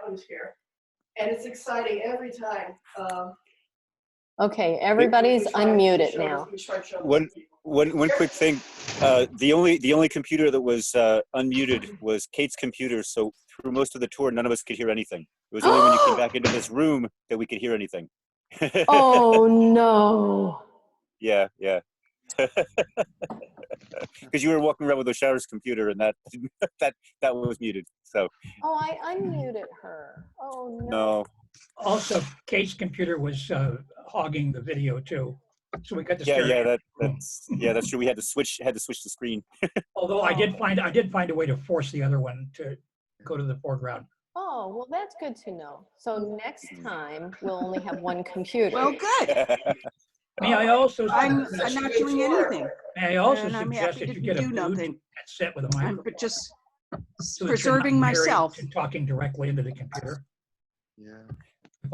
happens here. And it's exciting every time. Okay, everybody's unmuted now. One quick thing. The only computer that was unmuted was Kate's computer. So through most of the tour, none of us could hear anything. It was only when you came back into this room that we could hear anything. Oh no! Yeah. Because you were walking around with O'Shara's computer, and that was muted. So. Oh, I unmuted her. Oh no. No. Also, Kate's computer was hogging the video too, so we got the stereo. That's true. We had to switch the screen. Although I did find a way to force the other one to go to the foreground. Oh, well, that's good to know. So next time we'll only have one computer. Well, good. May I also? I'm not doing anything. May I also And I'm suggest happy that to you get a do nothing. headset with a microphone? I'm just so preserving myself. And talking directly into the computer. Yeah.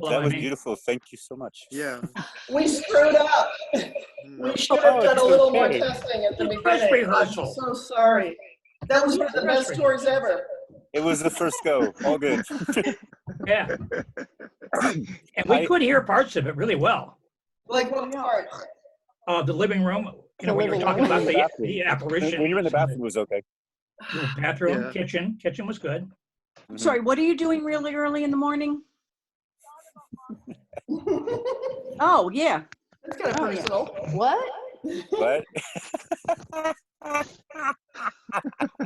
That was beautiful. Thank you so much. Yeah. We screwed up. We should have done a little more testing at the beginning. I'm so sorry. That was one of the best tours ever. It was the first go. All good. Yeah. And we could hear parts of it really well. Like what parts? The living room. You know, when you were talking about the apparition. When you were in the bathroom, it was okay. Bathroom, kitchen was good. Sorry, what are you doing really early in the morning? Oh, yeah. That's kind of personal. What? What?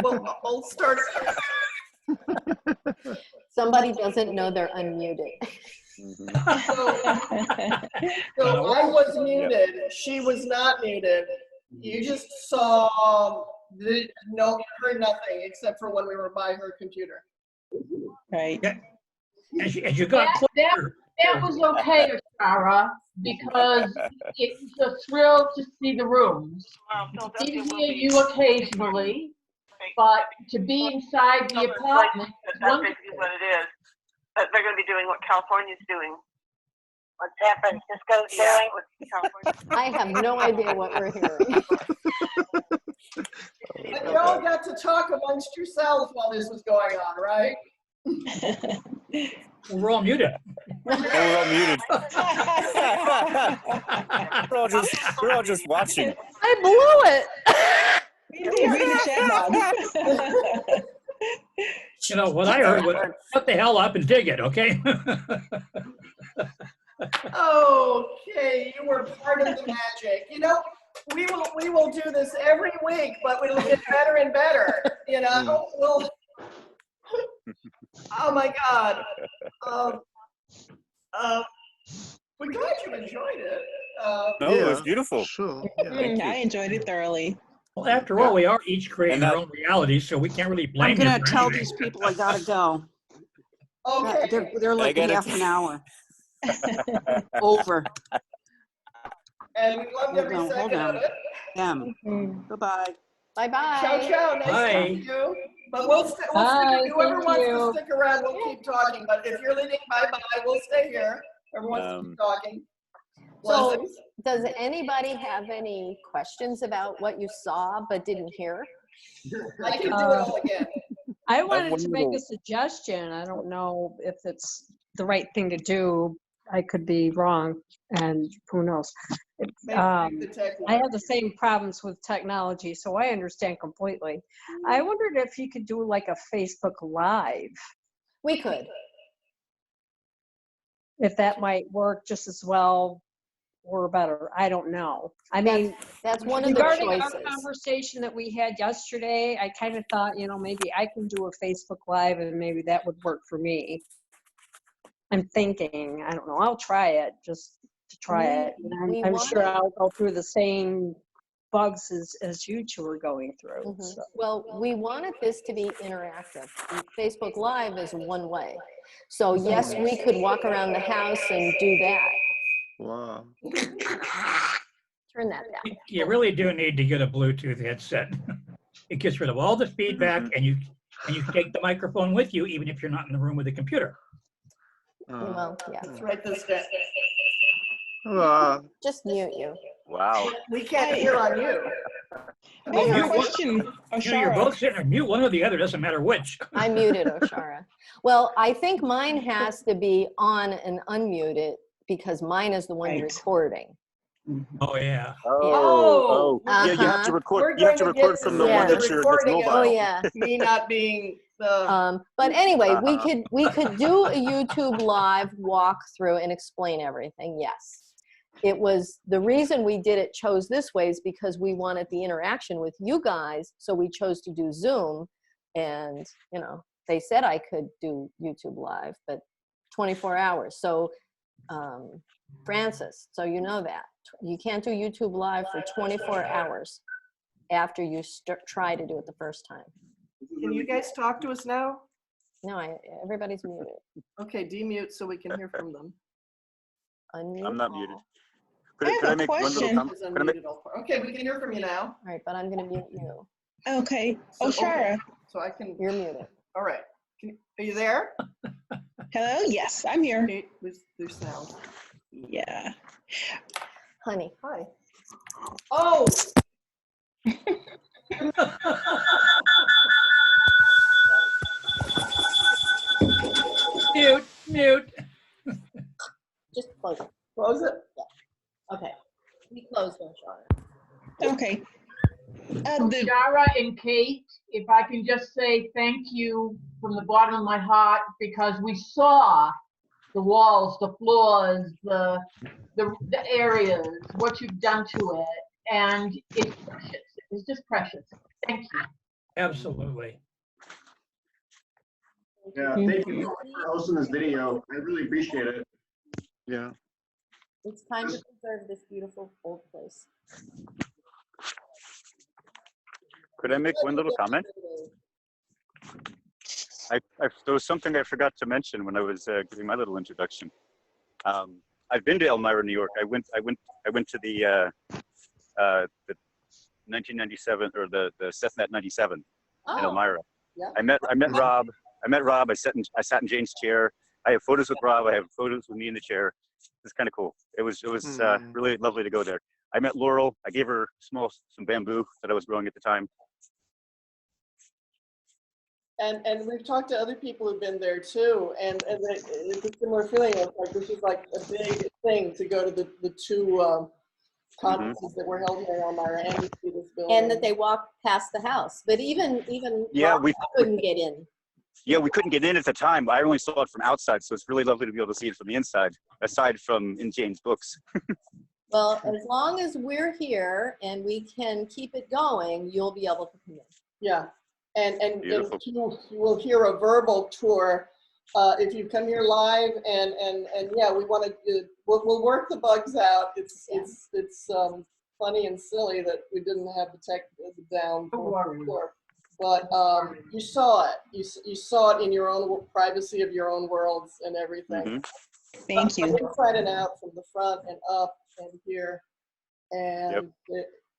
Well, I'll start. Somebody doesn't know they're unmuted. So I was muted. She was not muted. You just saw, heard nothing except for when we were by her computer. Right. Yeah. As you got closer. That was okay, Sarah, because it was a thrill to see the rooms. I did hear you occasionally, but to be inside the apartment. That's basically what it is. They're going to be doing what California's doing. What San Francisco's doing. What California. I have no idea what we're hearing. But you all got to talk amongst yourselves while this was going on, right? We're all muted. We're all muted. we're all just watching. I blew it. You know what I heard was, shut the hell up and dig it, okay? Okay, you were part of the magic. You know, we will do this every week, but it'll get better and better. You know, oh my God. We're glad you enjoyed it. It was beautiful. Sure. I enjoyed it thoroughly. Well, after all, we are each creating our own reality, so we can't really blame I'm going to tell these people I got to go. Okay. They're like half an hour. Over. And we loved every second of it. Bye-bye. Bye-bye. Ciao, ciao. Nice to meet you. But we'll stick, whoever wants to stick around, we'll keep talking. But if you're leaving, bye-bye. We'll stay here. Everyone wants to keep talking. So, does anybody have any questions about what you saw but didn't hear? I can do it all again. I wanted to make a suggestion. I don't know if it's the right thing to do. I could be wrong, and who knows. I have the same problems with technology, so I understand completely. I wondered if you could do like a Facebook Live. We could. If that might work just as well or better. I don't know. I mean, that's one of the choices. Regarding our conversation that we had yesterday, I kind of thought, you know, maybe I can do a Facebook Live and maybe that would work for me. I'm thinking, I don't know, I'll try it just to try it. And I'm sure I'll go through the same bugs as you two are going through. So. Well, we wanted this to be interactive. Facebook Live is one way. So yes, we could walk around the house and do that. Wow. Turn that down. You really do need to get a Bluetooth headset. It gets rid of all the feedback, and you take the microphone with you, even if you're not in the room with the computer. Well, yeah. Let's write this down. Just mute you. Wow. We can't hear on you. I have a question, You're both Oshara. sitting there mute, one or the other, doesn't matter which. I muted Oshara. Well, I think mine has to be on and unmuted because mine is the one Right. recording. Oh, yeah. Oh, yeah, you have to Uh-huh. record. We're You have to going to record get from to the Yeah. one the that's that's recording mobile. Oh, of yeah. me not being the. But anyway, we Uh-huh. could do a YouTube live walkthrough and explain everything. Yes. It was the reason we chose this way is because we wanted the interaction with you guys. So we chose to do Zoom, and they said I could do YouTube live, but 24 hours. So Francis, so you know that you can't do YouTube live for 24 hours after you try to do it the first time. Can you guys talk to us now? No, everybody's muted. Okay, demute so we can hear from them. Unmute. I'm not muted. I have a make one little question. comment? Is unmuted all part. Okay, we can hear from you now. All right, but I'm going to mute you. Okay, So, Oshara. So I can. You're muted. All right. Are you there? Hello. Yes, I'm here. Okay, there's sound. Yeah. Honey. Hi. Oh. Mute. Just close it. Close it. Okay. We closed it, Shara. Okay. Shara and Kate, if I can just say thank you from the bottom of my heart, because we saw the walls, the floors, the areas, what you've done to it, and it's precious. It's just precious. Thank you. Absolutely. Yeah, thank you so much for hosting this video. I really appreciate it. Yeah. It's time to preserve this beautiful old place. Could I make one little comment? There was something I forgot to mention when I was giving my little introduction. I've been to Elmira, New York. I went to the 1997 or the Seth 97 in Elmira. Yeah. I met Rob. I sat in Jane's chair. I have photos with Rob. I have photos with me in the chair. It's kind of cool. It was really lovely to go there. I met Laurel. I gave her some bamboo that I was growing at the time. And we've talked to other people who've been there too, and it's a similar feeling of like this is like a big thing to go to the two conferences that were held here in Elmira and to see this building. And that they walked past the house, but even Yeah, Rob couldn't get in. Yeah, we couldn't get in at the time. I only saw it from outside, so it's really lovely to be able to see it from the inside, aside from in Jane's books. Well, as long as we're here and we can keep it going, you'll be able to come in. Yeah, and Beautiful. you will hear a verbal tour if you come here live, and yeah, we want to we'll work the bugs out. It's funny and silly that we didn't have the tech down before. But you saw it. You saw it in your own privacy of your own worlds and everything. Mm-hmm. Thank you. Inside and out, from the front and up and here, and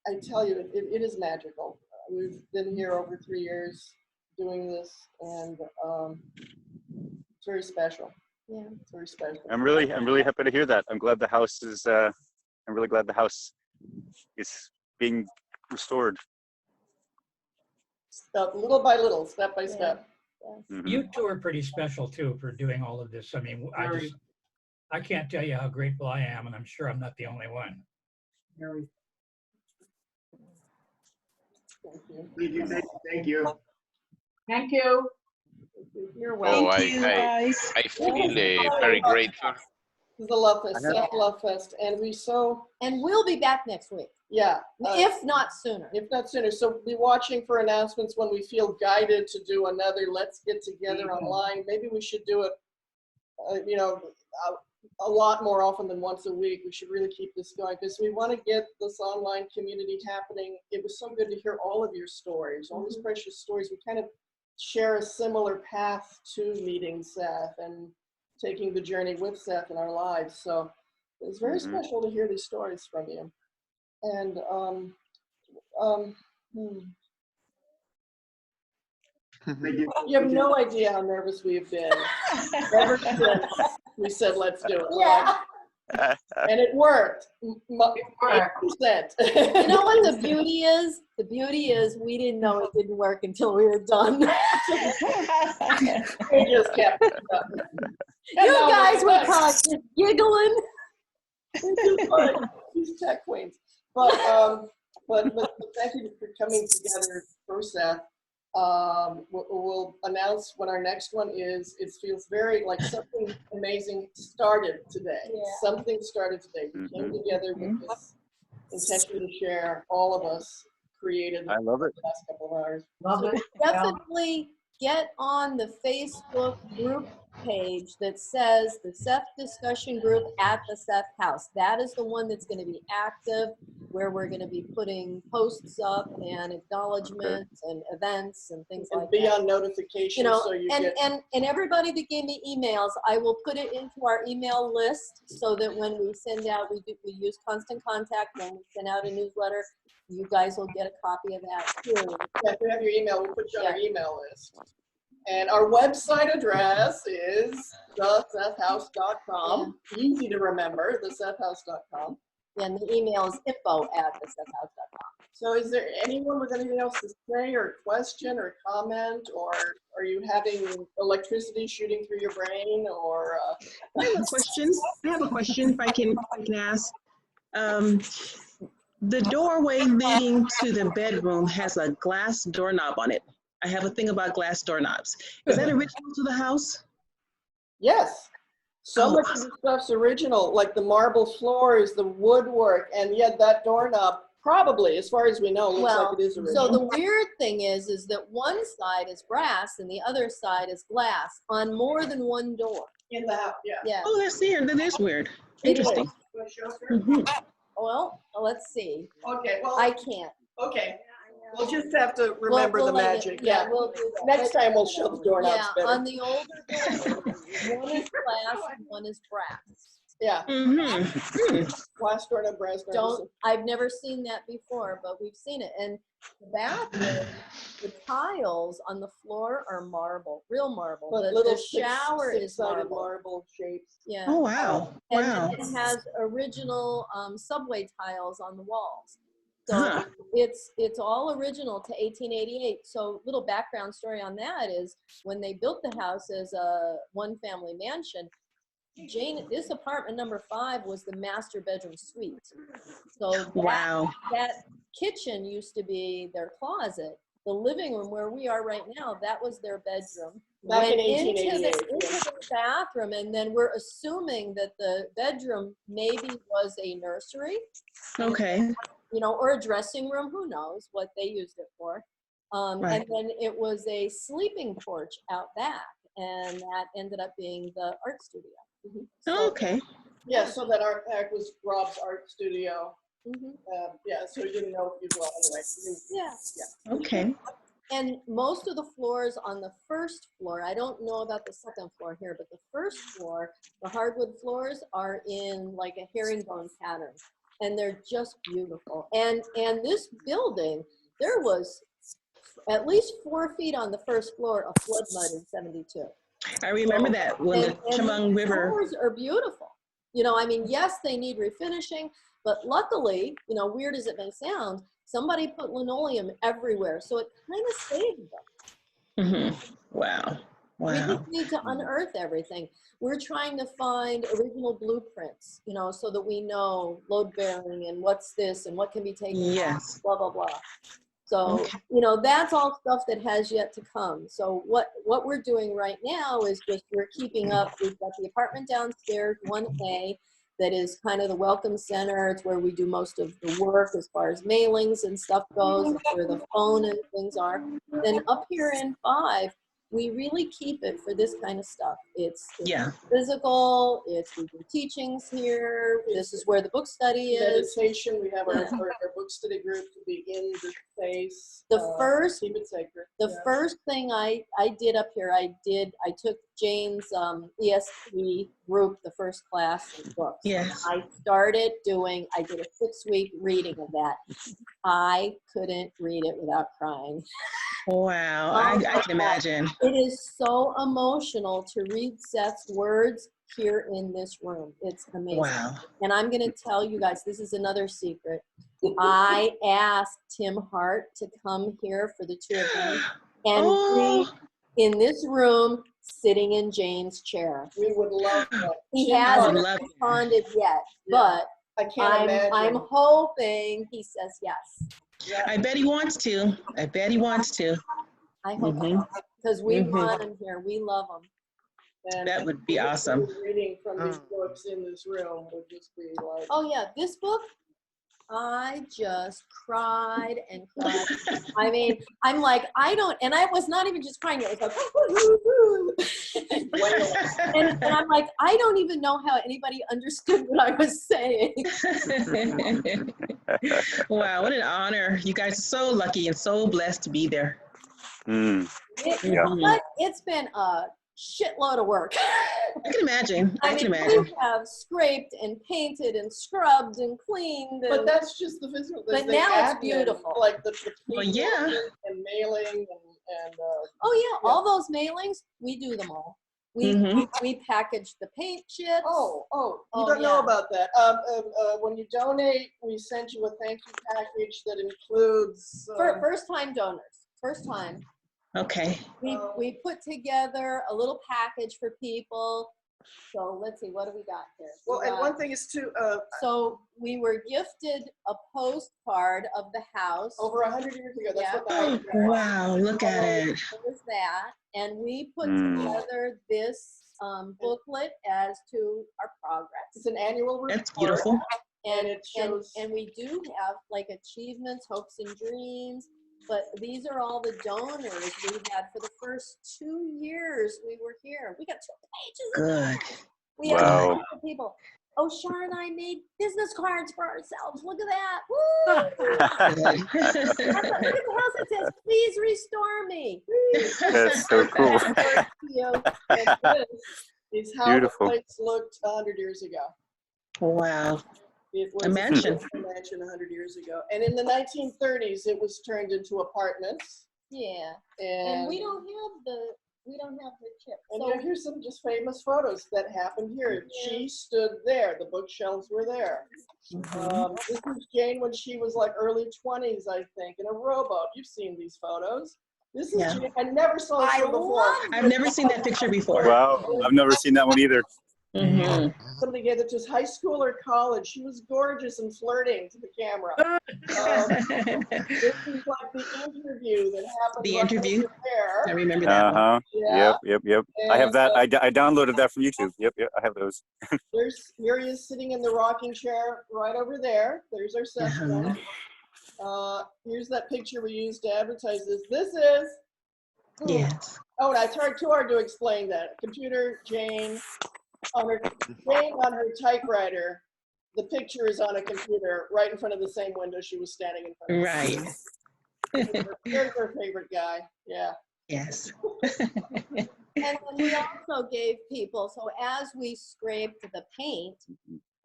I tell you, it is magical. We've been here over 3 years doing this, and it's very special. Yeah, it's very special. I'm really happy to hear that. I'm glad the house is. I'm really glad the house is being restored. Little by little, step by step. Mm-hmm. You two are pretty special too for doing all of this. I mean, I can't tell you how grateful I am, and I'm sure I'm not the only one. Thank you. Thank you. Thank you. You're welcome. Thank you, guys. I feel very grateful. This is the Love Fest, Seth Love Fest, and we'll be back next week. Yeah. If not sooner. If not sooner. So be watching for announcements when we feel guided to do another Let's Get Together online. Maybe we should do it, a lot more often than once a week. We should really keep this going because we want to get this online community happening. It was so good to hear all of your stories, all these precious stories. We kind of share a similar path to meeting Seth and taking the journey with Seth in our lives. So it's very special to hear these stories from you. And you have no idea how nervous we've been ever since we said let's do it. Yeah. And it worked. 8%. You know what the beauty is? The beauty is we didn't know it didn't work until we were done. We just kept it up. You guys were probably just giggling. She's tech queens. But thank you for coming together first, Seth. We'll announce when our next one is. It feels very like something amazing started today. Yeah. Something started today. We came together with this intention to share. All of us created. I love it. The last couple of hours. Love it. Definitely get on the Facebook group page that says the Seth discussion group at the Seth house. That is the one that's going to be active, where we're going to be putting posts up and acknowledgements and events and things And like be that. on notifications You know, so you and, get. and everybody that gave me emails, I will put it into our email list so that when we send out, we use Constant Contact when we send out a newsletter. You guys will get a copy of that too. Yeah, if we have your email, we'll put you on our email list. And our website address is thesethhouse.com. Easy to remember, thesethhouse.com. And the email is info@thesethhouse.com. So is there anyone with anything else to say or question or comment, or are you having electricity shooting through your brain, or? I have a question. If I can ask. The doorway leading to the bedroom has a glass doorknob on it. I have a thing about glass doorknobs. Is that original to the house? Yes. So much of the stuff's original, like the marble floors, the woodwork, and yet that doorknob, probably, as far as we know, looks like it is original. So the weird thing is that one side is brass and the other side is glass on more than one door. In the house, yeah. Yeah. Oh, that's weird. That is weird. It is. Interesting. Well, let's see. Okay, well. I can't. Okay. We'll just have to remember the We'll let magic. it- yeah, we'll do that. Next time we'll show the doorknobs Yeah, better. on the older doors, one is glass and one is brass. Yeah. Mm-hmm. Glass doorknob, brass doorknob. I've never seen that before, but we've seen it. And the bathroom, the tiles on the floor are marble, real marble. But The little shower is six-sided marble. shapes. Yeah. Oh, wow. And Wow. it has original subway tiles on the walls. So Huh. it's all original to 1888. So little background story on that is when they built the house as a one-family mansion, this apartment number 5 was the master bedroom suite. So that kitchen used to be their closet. The living room where we are right now, that was their bedroom. Back in Went 1888. into the bathroom, and then we're assuming that the bedroom maybe was a nursery. Okay. You know, or a dressing room, who knows what they used it for. Right. And then it was a sleeping porch out back, and that ended up being the art studio. So, Okay. Yeah, so that art pack was Rob's art studio. mhm. Yeah, so you didn't know if you, well, anyway. Yeah. Okay. And most of the floors on the first floor, I don't know about the second floor here, but the first floor, the hardwood floors are in like a herringbone pattern, and they're just beautiful. And this building, there was at least 4 feet on the first floor of flood mud in 72. I remember that when the Chemung River. The floors are beautiful. You know, I mean, yes, they need refinishing, but luckily, you know, weird as it may sound, somebody put linoleum everywhere, so it kind of saved them. Mm-hmm. Wow. We Wow. just need to unearth everything. We're trying to find original blueprints, you know, so that we know load bearing and what's this and what can be taken Yes. off, blah, blah, blah. So, Okay. you know, that's all stuff that has yet to come. So what we're doing right now is just we're keeping up. We've got the apartment downstairs, 1A, that is kind of the welcome center. It's where we do most of the work as far as mailings and stuff goes, where the phone and things are. Then up here in 5, we really keep it for this kind of stuff. It's physical, we do teachings here. This is where the book study is. Meditation, we have our book study group to be in the space. The first, keep it sacred. the first thing I did up here, I took Jane's ESP group, the first class of books. Yes. I did a 6-week reading of that. I couldn't read it without crying. Wow. I can imagine. It is so emotional to read Seth's words here in this room. It's amazing. Wow. And I'm going to tell you guys, this is another secret. I asked Tim Hart to come here for the two of them and read in this room, sitting in Jane's chair. We would love that. He Tim hasn't Hart. responded yet, Yeah. but I can't imagine. I'm hoping he says yes. Yeah. I bet he wants to. I bet he wants to. I hope so, because we want him here. We love him. And That would be awesome. Reading from these books in this room would just be like. Oh yeah, this book, I just cried and cried. I mean, I'm like, and I was not even just crying. It was like, and I'm like, I don't even know how anybody understood what I was saying. Wow, what an honor. You guys are so lucky and so blessed to be there. But it's been a shitload of work. I can imagine. I can mean, imagine. we have scraped and painted and scrubbed and cleaned. But that's just the physical. But the now it's admin, beautiful. Like the Well, yeah. and mailing and oh yeah, all those mailings, we do them all. We package the paint chips. You don't know about that. When you donate, we send you a thank you package that includes First time donors. First time. Okay. We put together a little package for people. So let's see, what do we got here? Well, and one thing is too. So we were gifted a postcard of the house over 100 years ago. That's what the house was. Wow, look at it. It was that, and we put together this booklet as to our progress. It's an annual report. That's beautiful. And it shows. And we do have like achievements, hopes, and dreams. But these are all the donors we had for the first 2 years we were here. We got 2 pages. Good. We have people. Oh, Shar and I made business cards for ourselves. Look at that. Woo! Look at the house that says, please restore me. That's so cool. It's how Beautiful. the place looked 100 years ago. Wow. It was A mansion. a mansion 100 years ago. And in the 1930s, it was turned into apartments. Yeah. And we don't have the chip. And So, here's some just famous photos that happened here. She stood there. The bookshelves were there. This is Jane when she was like early 20s, I think, in a rowboat. You've seen these photos. This is Jane. I never saw this one before. I've never seen that picture before. Wow, I've never seen that one either. Somebody gave it to high school or college. She was gorgeous and flirting to the camera. This is like the interview that happened. The right interview? over there. I remember that one. Yeah. Yep. I have that. I downloaded that from YouTube. Yep. I have those. Here he is sitting in the rocking chair right over there. There's our session. Here's that picture we used to advertise this. This is. Yes. Oh, and I tried too hard to explain that. Computer, Jane on her typewriter. The picture is on a computer right in front of the same window she was standing in front of. Right. Here's her favorite guy. Yeah. Yes. and then we also gave people, so as we scraped the paint,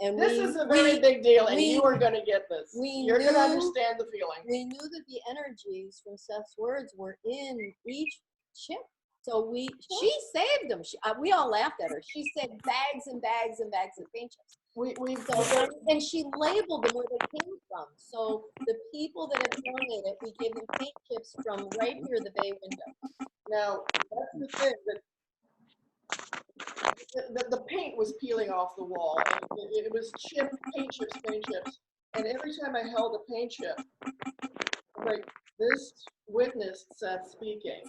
and this is a very big deal, and you are going to get this. You're going to understand the feeling. We knew that the energies from Seth's words were in each chip. So she saved them. We all laughed at her. She saved bags and bags and bags of paint chips. And she labeled them where they came from. So the people that have donated, we gave them paint chips from right here, the bay window. Now, that's the thing, that the paint was peeling off the wall. It was paint chips. And every time I held a paint chip, like this witnessed Seth speaking.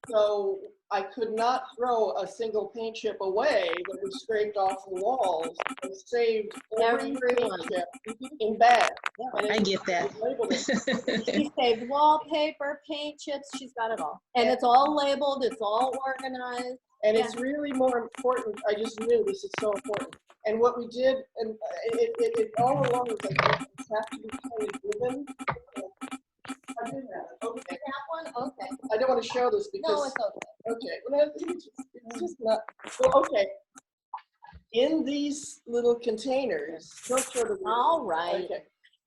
So I could not throw a single paint chip away that was scraped off the walls. I saved every paint chip in bags. I get that. She saved wallpaper, paint chips, she's got it all. And it's all labeled, it's all organized. And it's really more important. I just knew this is so important. And what we did, and it all along was like, it have to be kind of given. I did that. Okay. That one? Okay. I don't want to show this because. No, it's okay. Okay. Well, it's just not. Well, okay. In these little containers. Don't show the. All right. Okay.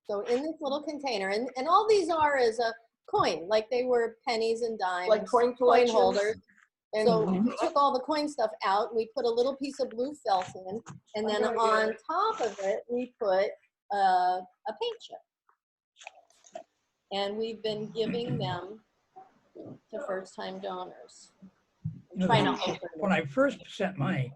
So in this little container, and all these are is a coin, like they were pennies and dimes. Like coin coin collections. holders. And So we took all the coin stuff out, and we put a little piece of blue felt in, and then on top of it, we put a paint chip. And we've been giving them to first-time donors. Trying to open When I first sent money,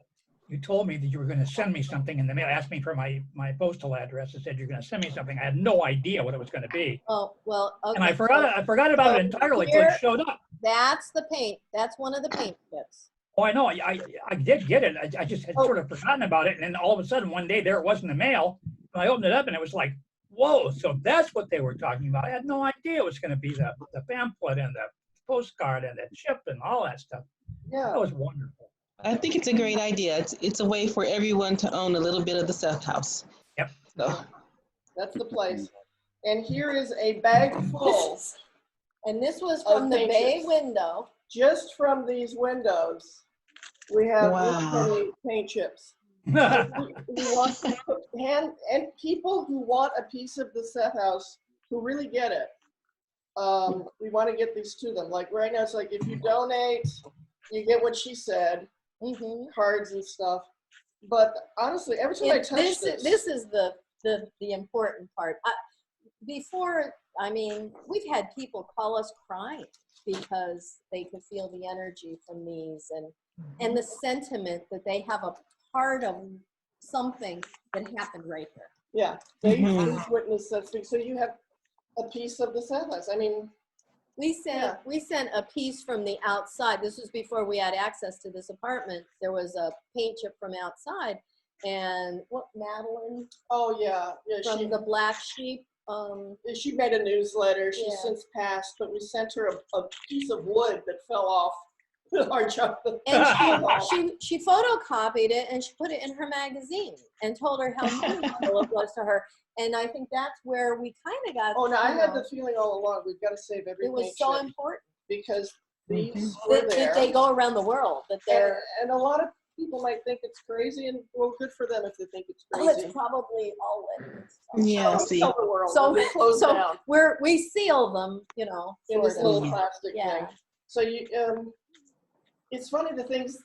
you told me that you were going to send me something in the mail. Asked me for my postal address and said you're going to send me something. I had no idea what it was going to be. Oh, well, okay. And I forgot about it entirely until it showed up. That's the paint. That's one of the paint chips. Oh, I know. I did get it. I just had sort of forgotten about it. And then all of a sudden, one day, there it was in the mail. And I opened it up, and it was like, whoa, so that's what they were talking about. I had no idea it was going to be the pamphlet and the postcard and the chip and all that stuff. Yeah. That was wonderful. I think it's a great idea. It's a way for everyone to own a little bit of the Seth House. Yep. So. That's the place. And here is a bag full. And this was from the bay window. Just from these windows, we have paint chips. we want and people who want a piece of the Seth House, who really get it, we want to get these to them. Like right now, it's like if you donate, you get what she said, cards and stuff. But honestly, every time I touch this is the important part. Before, I mean, we've had people call us crying because they could feel the energy from these and the sentiment that they have a part of something that happened right here. Yeah, they witnessed something. So you have a piece of the Seth House. I mean, we sent a piece from the outside. This was before we had access to this apartment. There was a paint chip from outside, and Madeline? Oh yeah, from the Black Sheep. She made a newsletter. She's since passed, but we sent her a piece of wood that fell off our chocolate. And she photocopied it and she put it in her magazine and told her how meaningful it was to her. And I think that's where we kind of got. Oh no, I had the feeling all along we've got to save every. It was so important because these were there. They go around the world, but they're and a lot of people might think it's crazy, and well, good for them if they think it's crazy. Oh, it's probably all lit. Yeah, see. Tell the world. So down. we seal them, you know, in this little plastic yeah. thing. So you, it's funny the things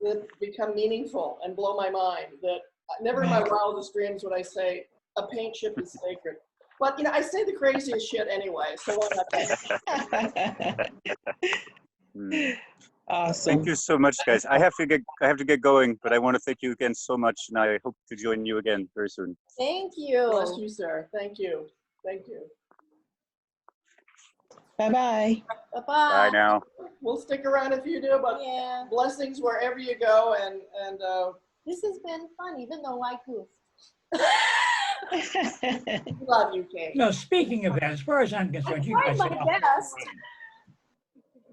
that become meaningful and blow my mind. That never in my wildest dreams would I say a paint chip is sacred. But you know, I say the craziest shit anyway. So why not that? Awesome. Thank you so much, guys. I have to get going, but I want to thank you again so much, and I hope to join you again very soon. Thank you. Bless you, sir. Thank you. Thank you. Bye-bye. Bye-bye. Bye now. We'll stick around if you do, but blessings wherever you go, and this has been fun, even though I goofed. Love you, Kate. No, speaking of that, as far as I'm concerned, you guys my best.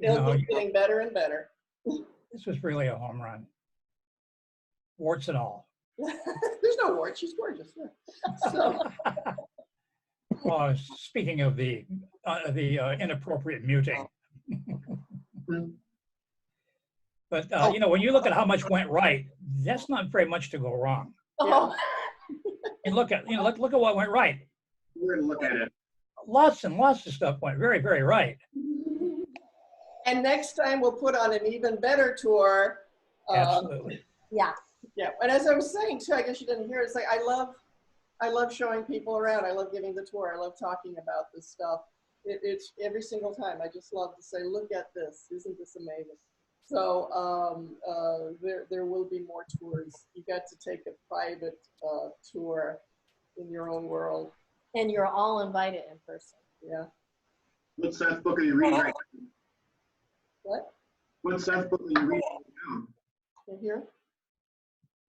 It'll keep getting better and better. This was really a home run. Warts and all. There's no warts. She's gorgeous. Yeah. So. Well, speaking of the inappropriate muting. But, you know, when you look at how much went right, that's not very much to go wrong. Oh. And look at what went right. We're gonna look at it. Lots and lots of stuff went very, very right. And next time we'll put on an even better tour. Absolutely. Yeah. Yeah. And as I was saying too, I guess you didn't hear it. It's like I love showing people around. I love giving the tour. I love talking about this stuff. It's every single time. I just love to say, look at this. Isn't this amazing? So there will be more tours. You got to take a private tour in your own world. And you're all invited in person. Yeah. What Seth book are you reading right now? What? What Seth book are you reading right now? You hear?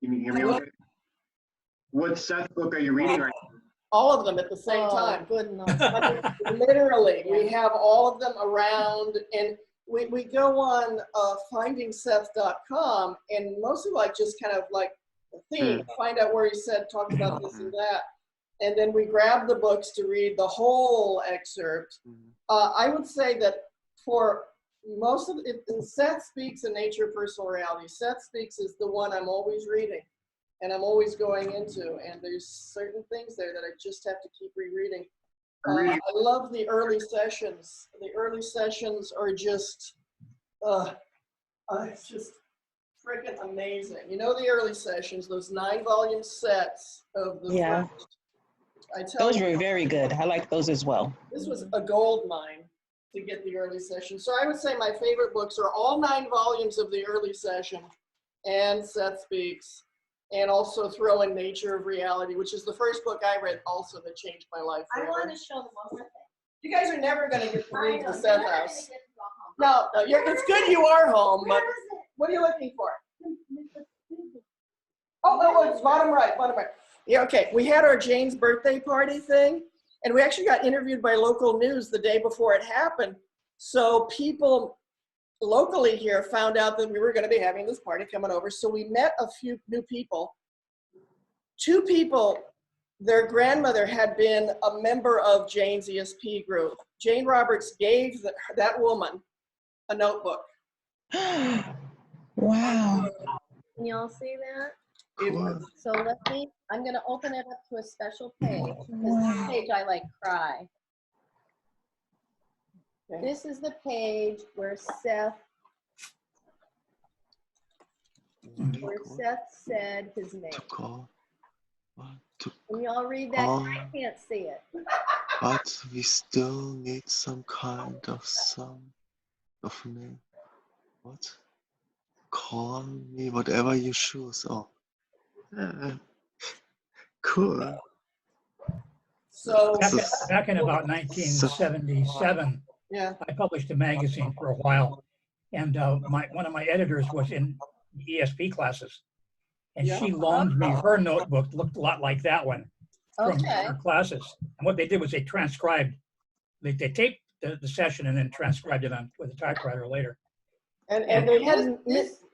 Can you hear me okay? What Seth book are you reading right now? All of them at the same time. Good enough. Literally, we have all of them around, and we go on findingseth.com, and mostly like just kind of like a theme, find out where he said, talk about this and that. And then we grab the books to read the whole excerpt. I would say that for most of it, Seth Speaks in Nature, Personal Reality. Seth Speaks is the one I'm always reading and I'm always going into. And there's certain things there that I just have to keep rereading. I love the early sessions. The early sessions are just, it's just freaking amazing. You know the early sessions, those 9-volume sets of the Yeah. first. I tell Those you, were very good. I like those as well. this was a gold mine to get the early session. So I would say my favorite books are all 9 volumes of the early session and Seth Speaks, and also throw in Nature of Reality, which is the first book I read also that changed my life forever. I want to show them one more thing. You guys are never going to get to leave the I know, Seth you're not gonna house. get to go home. No, it's good you are home, Where but is it? what are you looking for? Oh, it's bottom right, bottom right. Yeah, okay. We had our Jane's birthday party thing, and we actually got interviewed by local news the day before it happened. So people locally here found out that we were going to be having this party coming over. So we met a few new people. 2 people, their grandmother had been a member of Jane's ESP group. Jane Roberts gave that woman a notebook. Wow. Can y'all see that? Cool. So I'm going to open it up to a special page, because this page I like cry. Okay. This is the page where Seth said his name. Call. To Can y'all read that? call. I can't see it. But we still need some kind of name. What? Call me whatever you choose. Oh. Cool. So Back in about 1977, yeah, I published a magazine for a while, and one of my editors was in ESP classes, and Yeah. she loaned me her notebook. Looked a lot like that one from Okay. her classes. And what they did was they transcribed, they taped the session and then transcribed it on with a typewriter later. and they had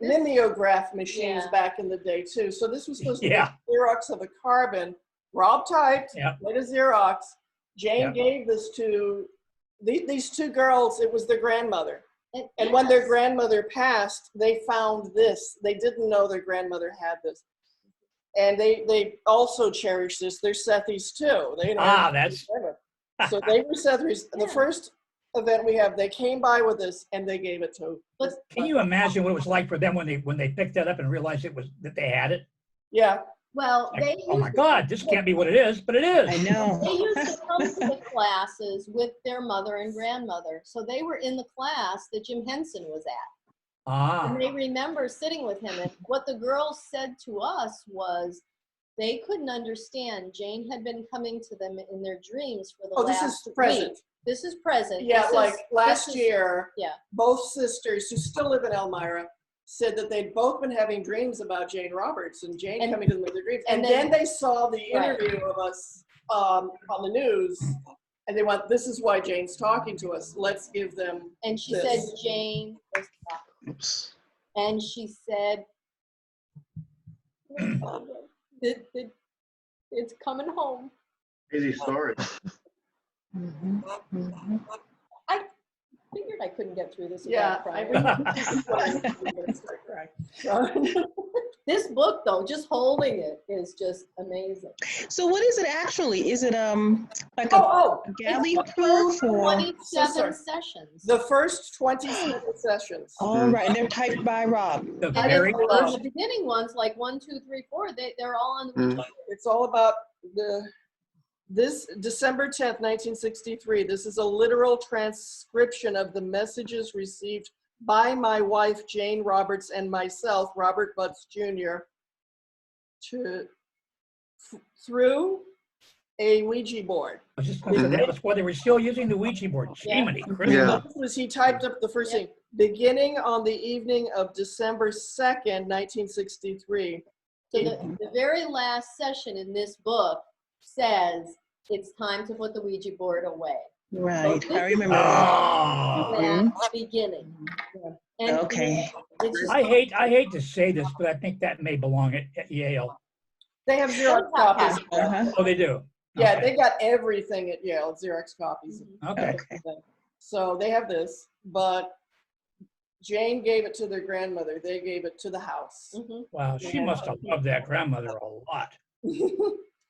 mimeograph machines Yeah. back in the day too. So this was supposed to Yeah. be Xerox of a carbon. Rob typed, Yeah. made a Xerox. Jane Yeah. gave this to these 2 girls. It was their grandmother. And when their grandmother passed, they found this. They didn't know their grandmother had this. And they also cherish this. They're Sethies too. They That's so they were Sethies. Yeah. The first event we have, they came by with this and they gave it to. Can you imagine what it was like for them when they picked that up and realized that they had it? Yeah. Well, Like, they oh my used God, this can't be what it is, but it is. I know. They used to come to the classes with their mother and grandmother. So they were in the class that Jim Henson was at. Ah, And they remember sitting with him. And what the girls said to us was they couldn't understand. Jane had been coming to them in their dreams for the Oh, last this is present. week. This is present. Yeah, This like is- last this is- year, Yeah. both sisters who still live in Elmira said that they'd both been having dreams about Jane Roberts and Jane And- coming to them in their dreams. and And then- then they saw the Right. interview of us on the news, and they went, "This is why Jane's talking to us. Let's give them." And she this. said Jane was talking. Oops. And she said, it's coming home. Crazy story. I figured I couldn't get through this Yeah, without crying. This book, though, just holding it is just amazing. So what is it actually? Is it like a galley proof or? 27 sessions. The first 27 sessions. All right, and they're typed by Rob. the And very then first. the beginning ones, like 1, 2, 3, 4, they're all on the Mm. Ouija board. It's all about this December 10th, 1963. This is a literal transcription of the messages received by my wife, Jane Roberts, and myself, Robert Butts Jr., through a Ouija board. I was just going to say, that was why they were still using the Ouija board. Jiminy Christmas. Yeah. This was, he typed up the first thing. Beginning on the evening of December 2nd, 1963. So the very last session in this book says it's time to put the Ouija board away. Right, So I remember Oh. that beginning. And Okay. it's just- I hate to say this, but I think that may belong at Yale. They have Xerox copies. Uh-huh. Oh, they do? Yeah, Okay. they got everything at Yale, Xerox copies. Okay. Okay. So they have this, but Jane gave it to their grandmother. They gave it to the house. Mhm. Wow, she must have loved that grandmother a lot,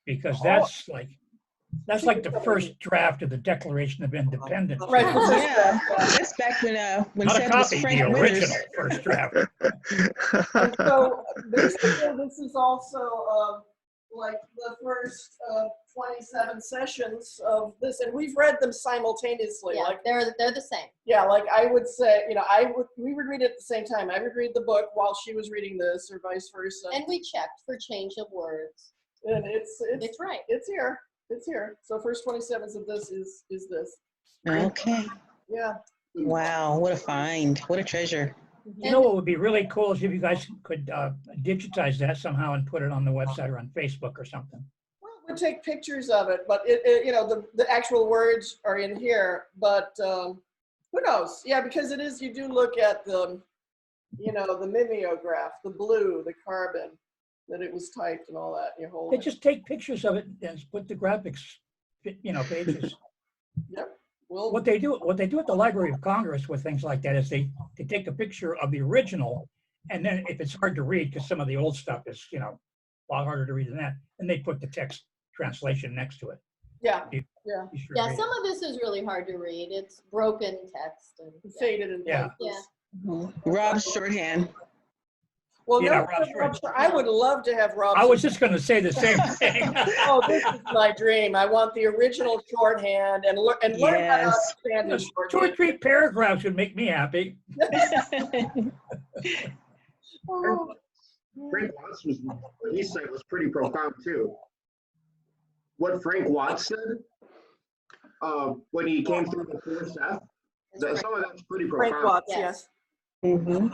because that's like That's like the first draft of the Declaration of Independence. Right. Yeah, that's back when Not a Seth was copy, Frank the Winters. original first draft. And so basically, this is also like the first 27 sessions of this, and we've read them simultaneously. Yeah, Like they're the same. yeah, like I would say, we would read it at the same time. I would read the book while she was reading this, or vice versa. And we checked for change of words. And it's right. It's here. It's here. So first 27s of this is this. Okay. Yeah. Wow, what a find. What a treasure. You know what would be really cool is if you guys could digitize that somehow and put it on the website or on Facebook or something. We'll take pictures of it, but the actual words are in here. But who knows? Yeah, because it is. You do look at the mimeograph, the blue, the carbon, that it was typed and all that. Your whole. They just take pictures of it and put the graphics, pages. Yep. Well, what they do at the Library of Congress with things like that is they take a picture of the original, and then if it's hard to read because some of the old stuff is a lot harder to read than that, and they put the text translation next to it. Yeah. Yeah, some of this is really hard to read. It's broken text and faded and yeah. Rob's shorthand. Well, Yeah, no, I would love to have Rob. I was just going to say the same thing. Oh, this is my dream. I want the original shorthand and learn how to understand the shorthand. 2 or 3 paragraphs would make me happy. Oh. Frank Watts what he said was pretty profound too. What Frank Watts said when he came through before Seth, some of that's pretty profound. Frank Watts, yes. Mm-hmm.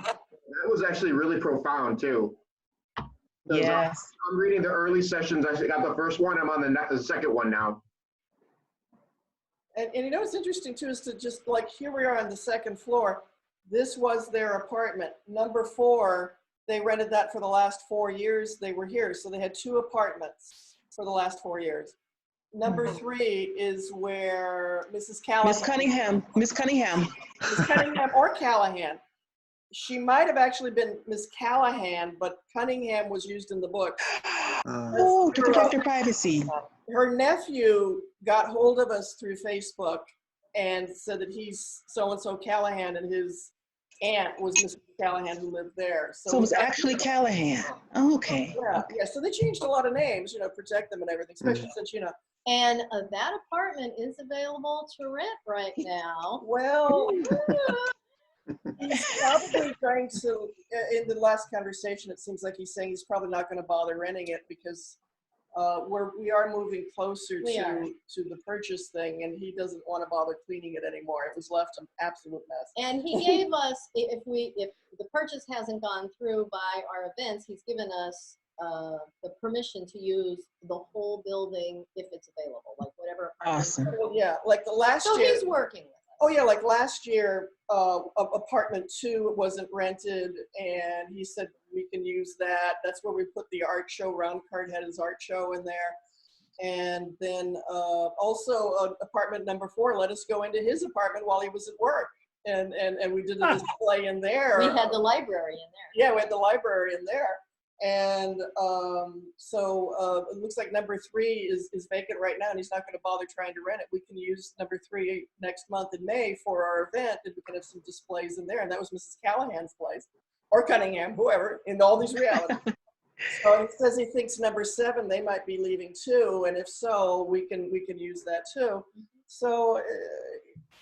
That was actually really profound too. Yes. I'm reading the early sessions. I got the first one. I'm on the second one now. And what's interesting too is to just like, here we are on the second floor. This was their apartment. Number 4, they rented that for the last 4 years they were here. So they had 2 apartments for the last 4 years. Number 3 is where Mrs. Callahan. Miss Cunningham or Callahan. She might have actually been Miss Callahan, but Cunningham was used in the book. To protect her privacy. Her nephew got hold of us through Facebook and said that he's so-and-so Callahan, and his aunt was Mrs. Callahan who lived there. So it was actually Callahan. Oh, okay. Yeah. So they changed a lot of names, protect them and everything, especially since, And that apartment is available to rent right now. Well, he's probably trying to, in the last conversation, it seems like he's saying he's probably not going to bother renting it because we are moving closer to the purchase thing, and he doesn't want to bother cleaning it anymore. It was left an absolute mess. And he gave us, if the purchase hasn't gone through by our events, he's given us the permission to use the whole building if it's available, like whatever. Awesome. Well, yeah, like the last year. So he's working with us. Oh yeah, like last year, apartment 2 wasn't rented, and he said we can use that. That's where we put the art show. Round Card had his art show in there, and then also apartment number 4 let us go into his apartment while he was at work, and we did a display in there. We had the library in there. Yeah, we had the library in there. And so it looks like number 3 is vacant right now, and he's not going to bother trying to rent it. We can use number 3 next month in May for our event, and we can have some displays in there. And that was Mrs. Callahan's place, or Cunningham, whoever, in all these realities. So he says he thinks number 7 they might be leaving too, and if so, we can use that too. So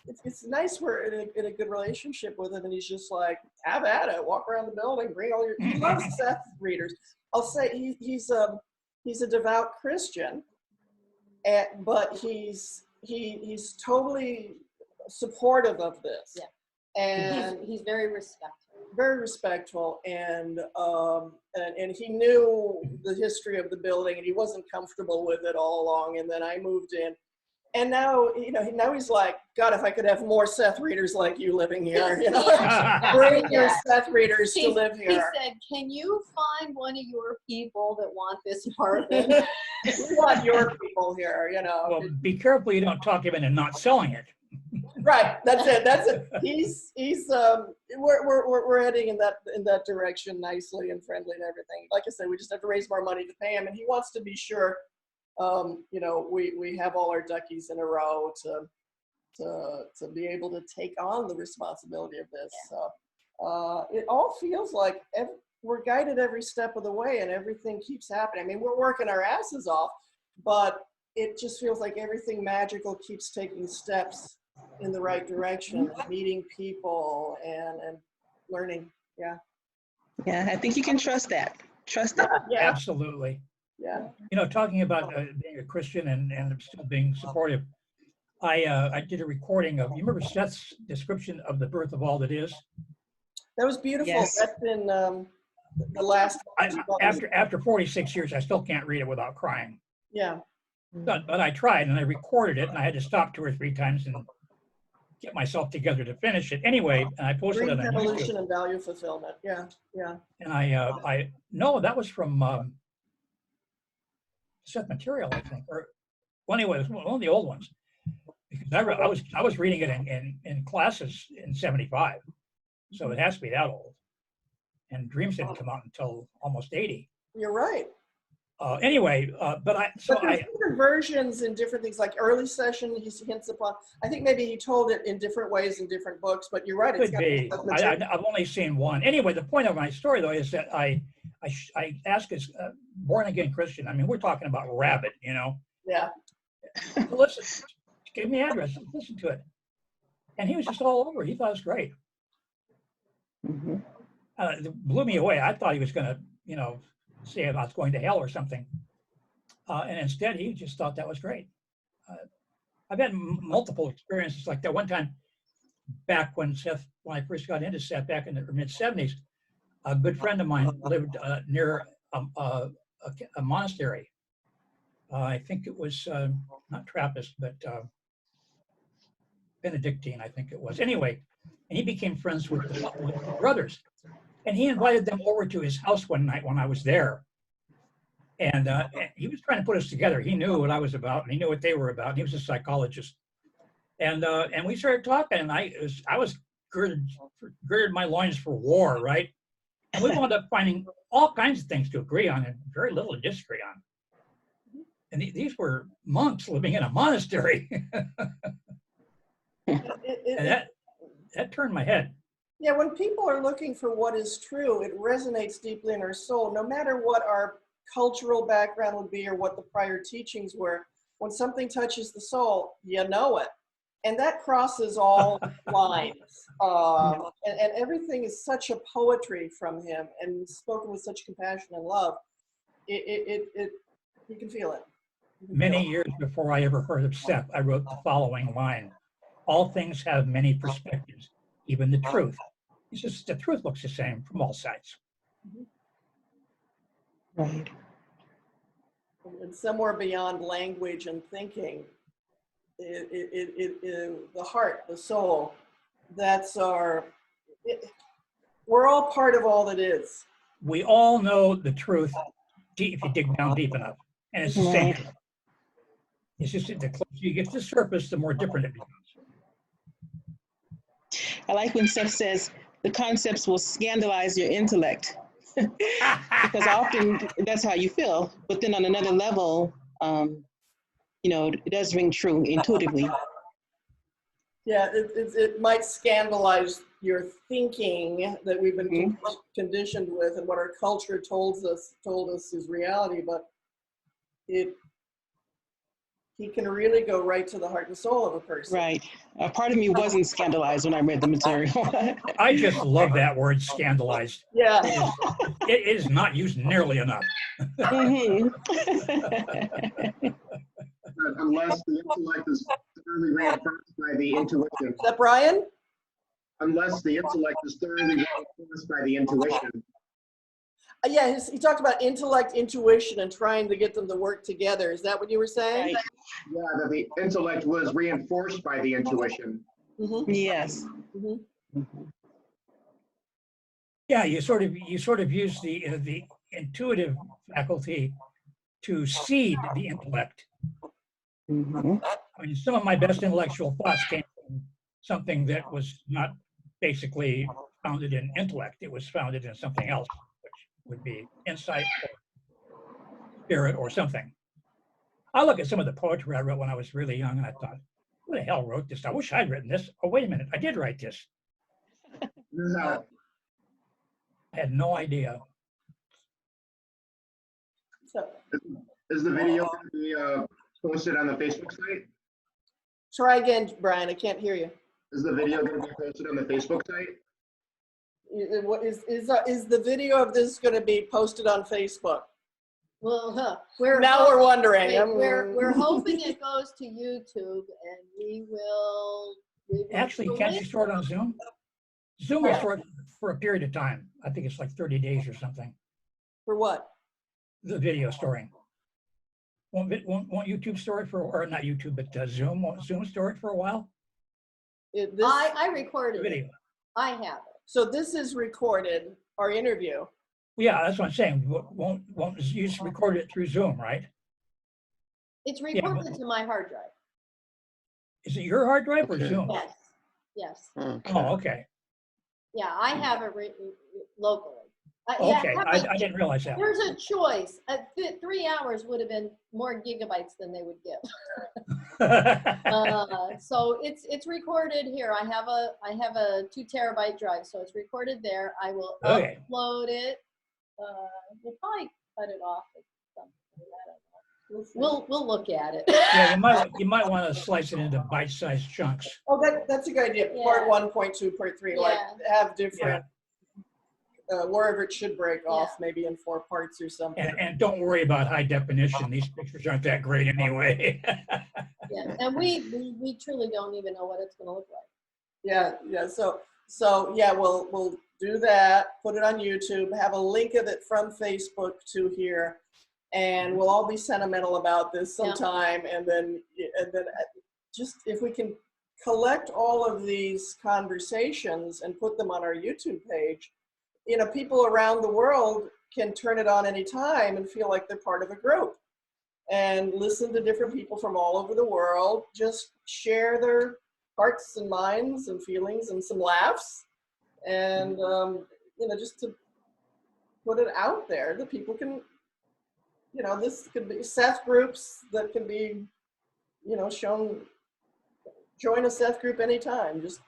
it's nice we're in a good relationship with him, and he's just like, have at it, walk around the building, bring all your. He loves Seth readers. I'll say he's a devout Christian, but he's totally supportive of this. Yeah, and he's very respectful. Very respectful, and he knew the history of the building, and he wasn't comfortable with it all along. And then I moved in. And now, now he's like, God, if I could have more Seth readers like you living here, bring your Seth readers to live here. He said, can you find one of your people that want this apartment? We want your people here, Well, be careful you don't talk him into not selling it. Right, that's it. We're heading in that direction nicely and friendly and everything. Like I said, we just have to raise more money to pay him, and he wants to be sure you know, we have all our duckies in a row to be able to take on the responsibility of this. It all feels like we're guided every step of the way, and everything keeps happening. I mean, we're working our asses off, but it just feels like everything magical keeps taking steps in the right direction, meeting people and learning. Yeah. Yeah, I think you can trust that. Trust it. Yeah. Absolutely. Yeah. You know, talking about being a Christian and still being supportive, I did a recording of, you remember Seth's description of the birth of all that is? That was beautiful. Yes. That's in the last. After 46 years, I still can't read it without crying. Yeah. But I tried, and I recorded it, and I had to stop 2 or 3 times and get myself together to finish it. Anyway, and I posted it Dreams, on evolution, YouTube. and value fulfillment. Yeah. Yeah. And I no, that was from Seth Material, I think, or well, anyway, it was one of the old ones. Because I was reading it in classes in '75, so it has to be that old. And Dreams didn't come out until almost '80. You're right. Anyway, but there's different versions and different things, like early session, he hints upon, I think maybe he told it in different ways in different books, but you're right. Could be. I've only seen one. Anyway, the point of my story, though, is that I asked this born-again Christian, I mean, we're talking about rabid, you know. Yeah. Listen, give me the address, listen to it. And he was just all over. He thought it was great. Mm-hmm. It blew me away. I thought he was going to, you know, say about going to hell or something. And instead, he just thought that was great. I've had multiple experiences like that. One time, back when I first got into Seth, back in the mid-'70s, a good friend of mine lived near a monastery. I think it was not Trappist, but Benedictine, I think it was. Anyway, and he became friends with the brothers. And he invited them over to his house one night when I was there. And he was trying to put us together. He knew what I was about, and he knew what they were about. And he was a psychologist. And we started talking, and I was girded my loins for war, right? And we wound up finding all kinds of things to agree on and very little to disagree on. And these were monks living in a monastery. And that turned my head. Yeah, when people are looking for what is true, it resonates deeply in our soul, no matter what our cultural background would be or what the prior teachings were. When something touches the soul, you know it. And that crosses all lines. And everything is such a poetry from him and spoken with such compassion and love. You can feel it. Many years before I ever heard of Seth, I wrote the following line: all things have many perspectives, even the truth. It's just the truth looks the same from all sides. Right. And somewhere beyond language and thinking, the heart, the soul, we're all part of all that is. We all know the truth if you dig down deep enough. And it's the same. It's just the closer you get to the surface, the more different it becomes. I like when Seth says the concepts will scandalize your intellect. Because often that's how you feel. But then on another level, you know, it does ring true intuitively. Yeah, it might scandalize your thinking that we've been conditioned with and what our culture told us is reality, but he can really go right to the heart and soul of a person. Right. A part of me wasn't scandalized when I read the material. I just love that word, scandalized. Yeah. It is not used nearly enough. Unless the intellect is thoroughly reinforced by the intuition. Is that Brian? Unless the intellect is thoroughly reinforced by the intuition. Yeah, he talked about intellect, intuition, and trying to get them to work together. Is that what you were saying? Right. Yeah, that the intellect was reinforced by the intuition. Yes. Yeah, you sort of use the intuitive faculty to seed the intellect. I mean, some of my best intellectual thoughts came from something that was not basically founded in intellect. It was founded in something else, which would be insight or spirit or something. I look at some of the poetry I wrote when I was really young, and I thought, who the hell wrote this? I wish I'd written this. Oh, wait a minute, I did write this. I had no idea. So, Is the video going to be posted on the Facebook site? try again, Brian. I can't hear you. Is the video going to be posted on the Facebook site? What is the video of this going to be posted on Facebook? Well, We're wondering. We're hoping it goes to YouTube, and we will Actually, can't you store it on Zoom? Zoom will store it for a period of time. I think it's like 30 days or something. For what? The video storing. Won't YouTube store it for, or not YouTube, but Zoom? Won't Zoom store it for a while? I recorded The video. it. I have it. So this is recorded, our interview. Yeah, that's what I'm saying. Won't you just record it through Zoom, right? It's recorded to my hard drive. Is it your hard drive or Zoom? Yes. Yes. Oh, okay. Yeah, I have it locally. Okay, I didn't realize that. There's a choice. 3 hours would have been more gigabytes than they would give. So it's recorded here. I have a 2 terabyte drive, so it's recorded there. I will upload it. We'll probably cut it off. We'll look at it. Yeah, you might want to slice it into bite-sized chunks. Oh, that's a good idea. Part 1, point 2, part 3, like have different, wherever it should break off, maybe in 4 parts or something. And don't worry about high definition. These pictures aren't that great anyway. Yeah, and we truly don't even know what it's going to look like. Yeah. So yeah, we'll do that. Put it on YouTube. Have a link of it from Facebook to here, and we'll all be sentimental about this sometime. And then just if we can collect all of these conversations and put them on our YouTube page, people around the world can turn it on anytime and feel like they're part of a group and listen to different people from all over the world, just share their hearts and minds and feelings and some laughs. And, just to put it out there that people can, this could be Seth groups that can be, shown, join a Seth group anytime, just,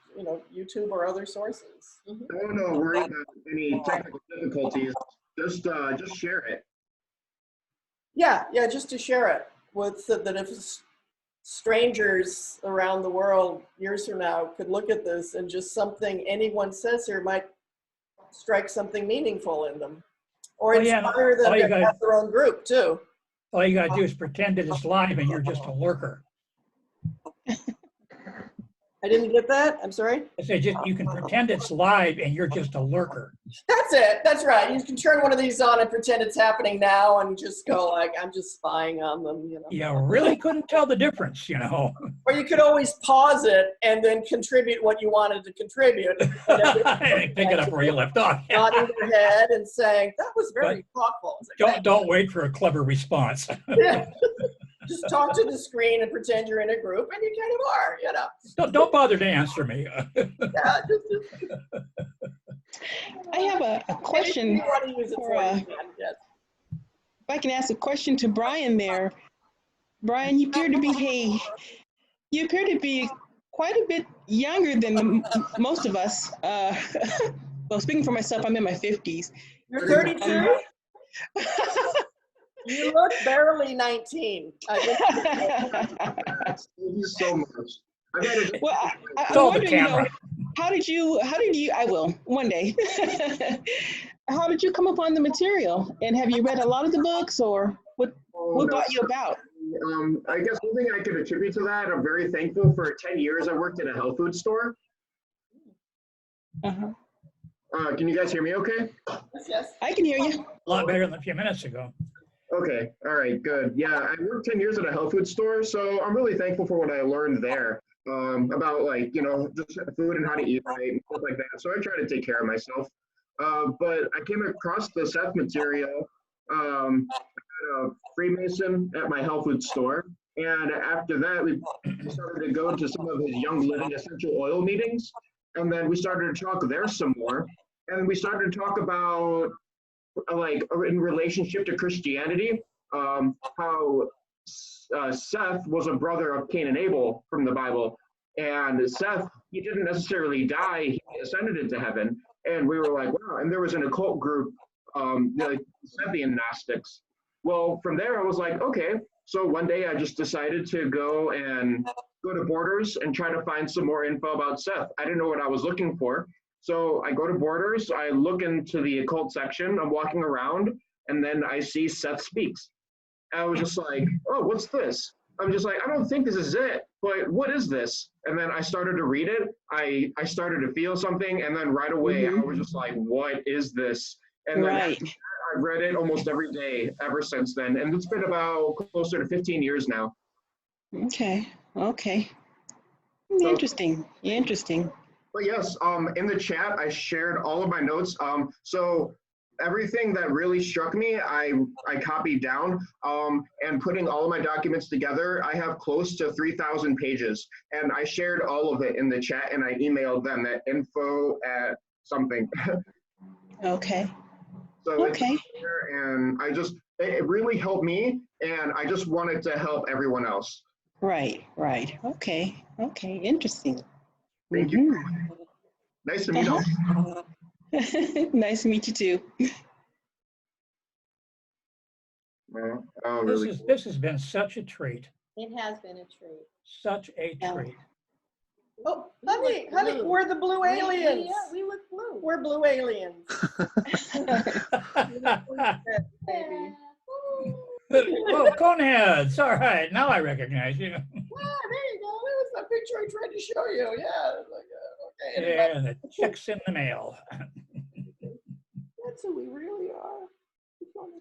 YouTube or other sources. Don't worry about any technical difficulties. Just share it. Yeah, just to share it with that if strangers around the world years from now could look at this and just something anyone says here might strike something meaningful in them or inspire them to have their own group too. All you got to do is pretend that it's live and you're just a lurker. I didn't get that. I'm sorry. I said you can pretend it's live and you're just a lurker. That's it. That's right. You can turn one of these on and pretend it's happening now and just go like, I'm just spying on them, You really couldn't tell the difference, Or you could always pause it and then contribute what you wanted to contribute. And pick it up where you left off. Nodding their head and saying, that was very thoughtful. Like, don't wait for a clever response. Yeah. Just talk to the screen and pretend you're in a group, and you kind of are, Don't bother to answer me. I have a question. If I can ask a question to Brian there. Brian, you appear to be quite a bit younger than most of us. Well, speaking for myself, I'm in my 50s. You're 32? You look barely 19. Thank you so much. Well, I'm wondering, how did you, I will, one day. How did you come upon the material? And have you read a lot of the books, or what brought you about? I guess one thing I could attribute to that, I'm very thankful. For 10 years, I worked in a health food store. Can you guys hear me okay? Yes. I can hear you. A lot better than a few minutes ago. Okay, all right, good. Yeah, I worked 10 years at a health food store, so I'm really thankful for what I learned there about just food and how to eat right and stuff like that. So I try to take care of myself. But I came across the Seth material at a Freemason at my health food store. And after that, we started to go to some of his Young Living essential oil meetings. And then we started to talk there some more. And we started to talk about in relationship to Christianity, how Seth was a brother of Cain and Abel from the Bible. And Seth, he didn't necessarily die, he ascended into heaven. And we were like, wow. And there was an occult group, like Sethian Gnostics. Well, from there, I was like, okay. So one day I just decided to go to Borders and try to find some more info about Seth. I didn't know what I was looking for. So I go to Borders, I look into the occult section, I'm walking around, and then I see Seth Speaks. I was just like, oh, what's this? I'm just like, I don't think this is it, but what is this? And then I started to read it. I started to feel something, and then right away I was just like, what is this? And then Right. I've read it almost every day ever since then, and it's been about closer to 15 years now. Okay. Okay. So, Interesting. Interesting. but yes, in the chat I shared all of my notes. So everything that really struck me, I copied down, and putting all of my documents together, I have close to 3,000 pages, and I shared all of it in the chat, and I emailed them at info@something. Okay. So Okay. it's there, and it really helped me, and I just wanted to help everyone else. Right. Right. Okay. Okay. Interesting. Thank you. Nice to meet you. Nice to meet you too. Oh, really? This has been such a treat. It has been a treat. Such a treat. Oh, honey, we're the blue aliens. We look blue. We're blue aliens. Baby. Oh, Coneheads. All right. Now I recognize you. Ah, there you go. There's that picture I tried to show you. Yeah. Okay. Anyway, Yeah, the check's in the mail. that's who we really are.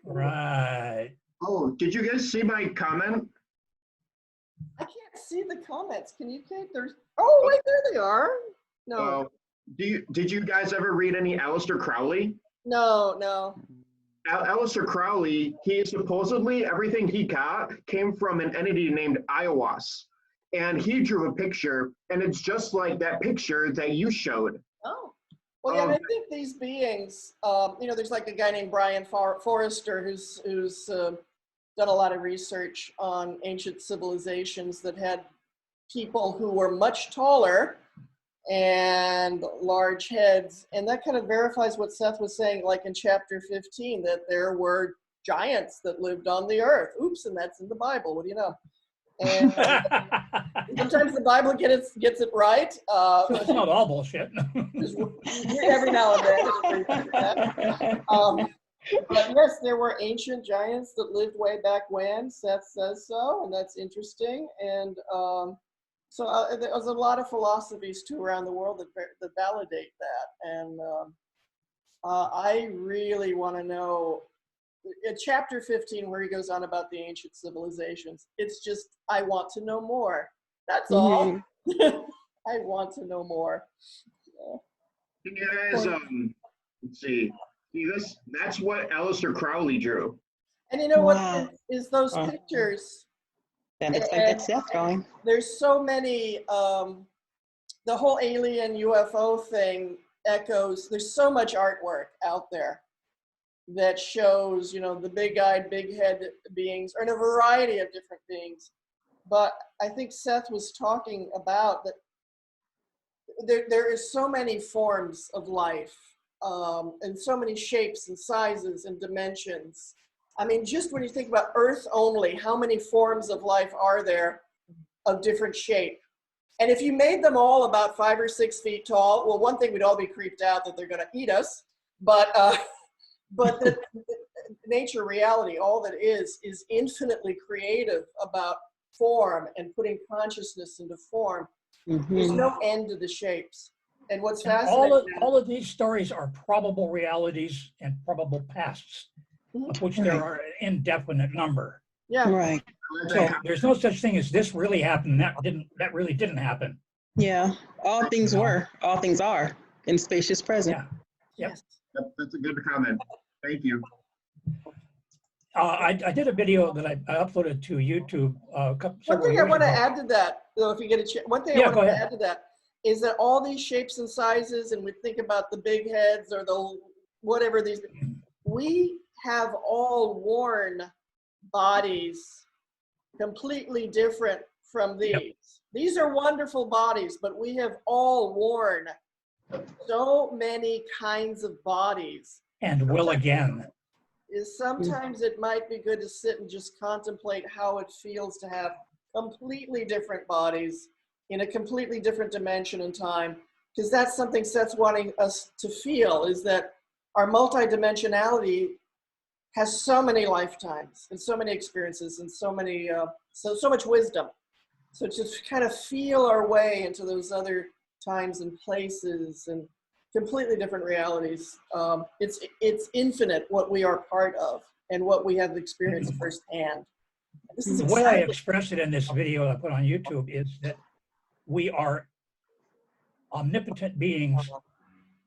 Right. Oh, did you guys see my comment? I can't see the comments. Can you, Kate? Oh, wait, there they are. No. Did you guys ever read any Aleister Crowley? No. Aleister Crowley, he supposedly, everything he got came from an entity named Iowas. And he drew a picture, and it's just like that picture that you showed. Oh. Well, yeah, I think these beings, there's like a guy named Brian Forrester who's done a lot of research on ancient civilizations that had people who were much taller and large heads. And that kind of verifies what Seth was saying, like in chapter 15, that there were giants that lived on the earth. Oops, and that's in the Bible. What do you know? And sometimes the Bible gets it right. So it's not all bullshit. Every now and then. But yes, there were ancient giants that lived way back when. Seth says so, and that's interesting. And so there's a lot of philosophies too around the world that validate that. And I really want to know, in chapter 15, where he goes on about the ancient civilizations, it's just, I want to know more. That's all. I want to know more. You guys, let's see. That's what Aleister Crowley drew. And you know what is those pictures? That looks like that's Seth drawing. There's so many, the whole alien UFO thing echoes, there's so much artwork out there that shows, the big-eyed, big-head beings, or in a variety of different beings. But I think Seth was talking about that there is so many forms of life, and so many shapes and sizes and dimensions. I mean, just when you think about Earth only, how many forms of life are there of different shape? And if you made them all about 5 or 6 feet tall, well, one thing, we'd all be creeped out that they're going to eat us, but the nature, reality, all that is infinitely creative about form and putting consciousness into form. There's no end to the shapes. And what's fascinating, all of these stories are probable realities and probably pasts, of which there are an indefinite number. Yeah. Right. So there's no such thing as this really happened, that really didn't happen. Yeah. All things were, all things are in spacious present. Yeah. Yep. That's a good comment. Thank you. I did a video that I uploaded to YouTube one thing I want to add to that, though, if you get a chance, one thing I want to add to that is that all these shapes and sizes, and we think about the big heads or the whatever these, we have all worn bodies completely different from these. Yep. These are wonderful bodies, but we have all worn so many kinds of bodies. And will again. Is sometimes it might be good to sit and just contemplate how it feels to have completely different bodies in a completely different dimension and time, because that's something Seth's wanting us to feel, is that our multidimensionality has so many lifetimes and so many experiences and so many so much wisdom. So to kind of feel our way into those other times and places and completely different realities, it's infinite what we are part of and what we have experienced firsthand. This is The way I exciting. expressed it in this video I put on YouTube is that we are omnipotent beings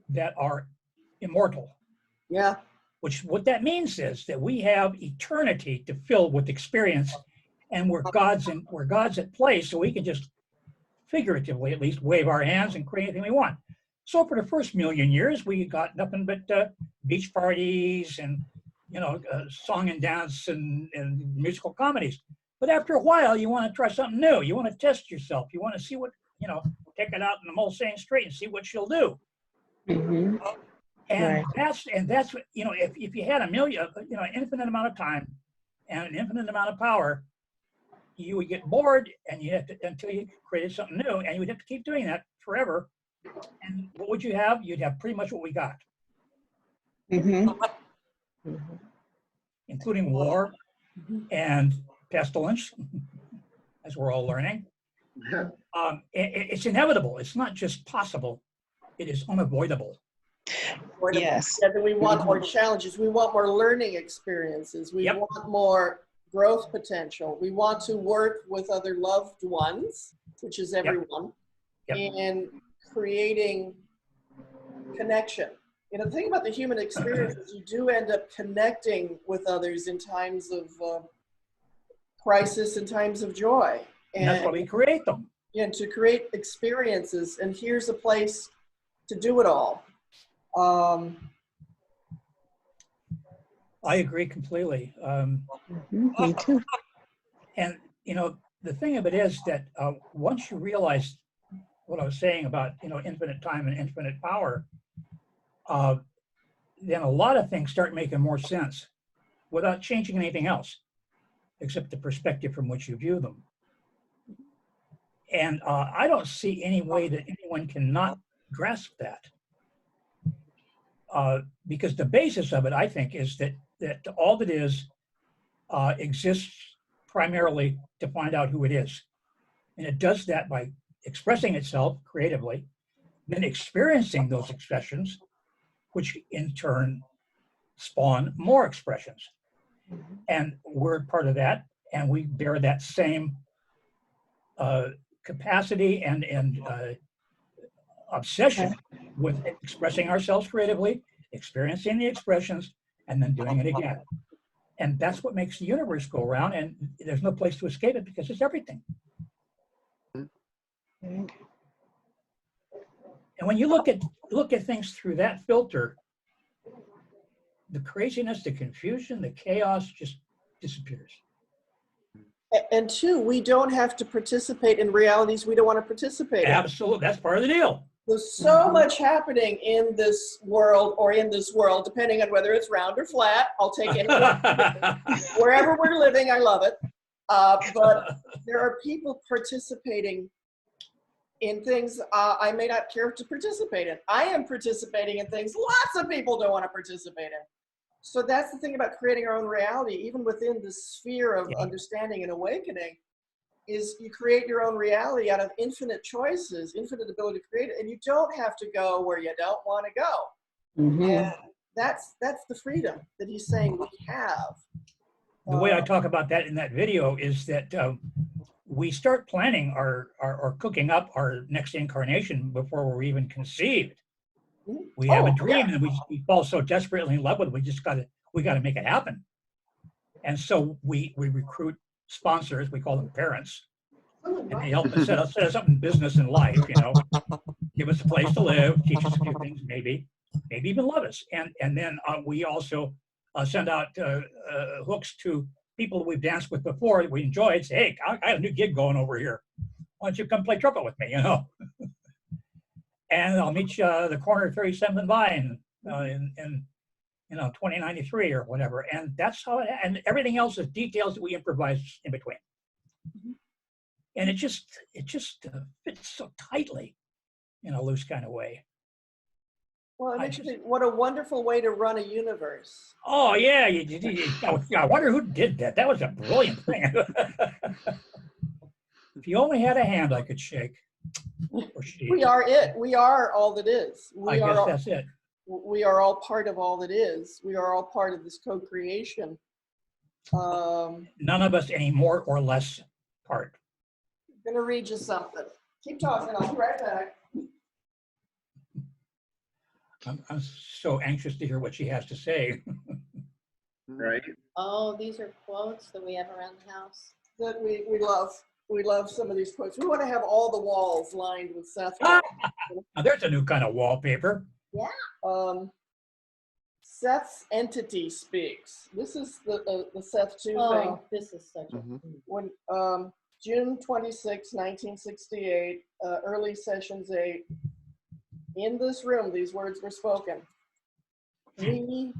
that are immortal. Yeah. Which what that means is that we have eternity to fill with experience, and we're gods at play, so we can just figuratively at least wave our hands and create anything we want. So for the first million years, we got nothing but beach parties and song and dance and musical comedies. But after a while, you want to try something new. You want to test yourself. You want to see what take it out in the Mulsanne Strait and see what she'll do. Mm-hmm. And Right. that's what, if you had an infinite amount of time and an infinite amount of power, you would get bored and you have to, until you created something new, and you would have to keep doing that forever. And what would you have? You'd have pretty much what we got, Mm-hmm. including war and pestilence, as we're all learning. It's inevitable. It's not just possible. It is unavoidable. Yes. Yeah, we want more challenges. We want more learning experiences. We want more growth potential. We want to work with other loved ones, which is everyone, in creating connection. The thing about the human experience is you do end up connecting with others in times of crisis and times of joy. And that's why we create them. And to create experiences. And here's a place to do it all. I agree completely. Me too. And the thing of it is that once you realize what I was saying about infinite time and infinite power, then a lot of things start making more sense without changing anything else, except the perspective from which you view them. And I don't see any way that anyone cannot grasp that. Because the basis of it, I think, is that all that is exists primarily to find out who it is. And it does that by expressing itself creatively, then experiencing those expressions, which in turn spawn more expressions. And we're part of that, and we bear that same capacity and obsession with expressing ourselves creatively, experiencing the expressions, and then doing it again. And that's what makes the universe go around, and there's no place to escape it because it's everything. And when you look at things through that filter, the craziness, the confusion, the chaos just disappears. And two, we don't have to participate in realities we don't want to participate in. Absolutely, that's part of the deal. There's so much happening in this world, depending on whether it's round or flat. I'll take it. Wherever we're living, I love it. But there are people participating in things I may not care to participate in. I am participating in things lots of people don't want to participate in. So that's the thing about creating our own reality, even within the sphere of understanding and awakening, is you create your own reality out of infinite choices, infinite ability to create it, and you don't have to go where you don't want to go. Mm-hmm. And that's the freedom that he's saying we have. The way I talk about that in that video is that we start planning or cooking up our next incarnation before we're even conceived. We have a dream and we fall so desperately in love with it, we got to make it happen. And so we recruit sponsors, we call them parents, and they help us set us up in business and life, give us a place to live, teach us a few things, maybe even love us. And then we also send out hooks to people we've danced with before that we enjoyed say, hey, I got a new gig going over here. Why don't you come play trumpet with me, you know? And I'll meet you the corner of 37th and Vine in 2093 or whatever. And that's how it, and everything else is details that we improvise in between. And it just fits so tightly in a loose kind of way. Well, what a wonderful way to run a universe. Oh yeah, I wonder who did that. That was a brilliant thing. If you only had a hand I could shake. We are it. We are all that is. I guess that's it. We are all part of all that is. We are all part of this co-creation. None of us any more or less part. I'm gonna read you something. Keep talking. I'll be right back. I'm so anxious to hear what she has to say. Right. Oh, these are quotes that we have around the house. That we love. We love some of these quotes. We want to have all the walls lined with Seth Talk. Now there's a new kind of wallpaper. Yeah. Seth's entity speaks. This is the Seth 2 thing. This is such a... When June 26, 1968, early sessions 8. In this room, these words were spoken. We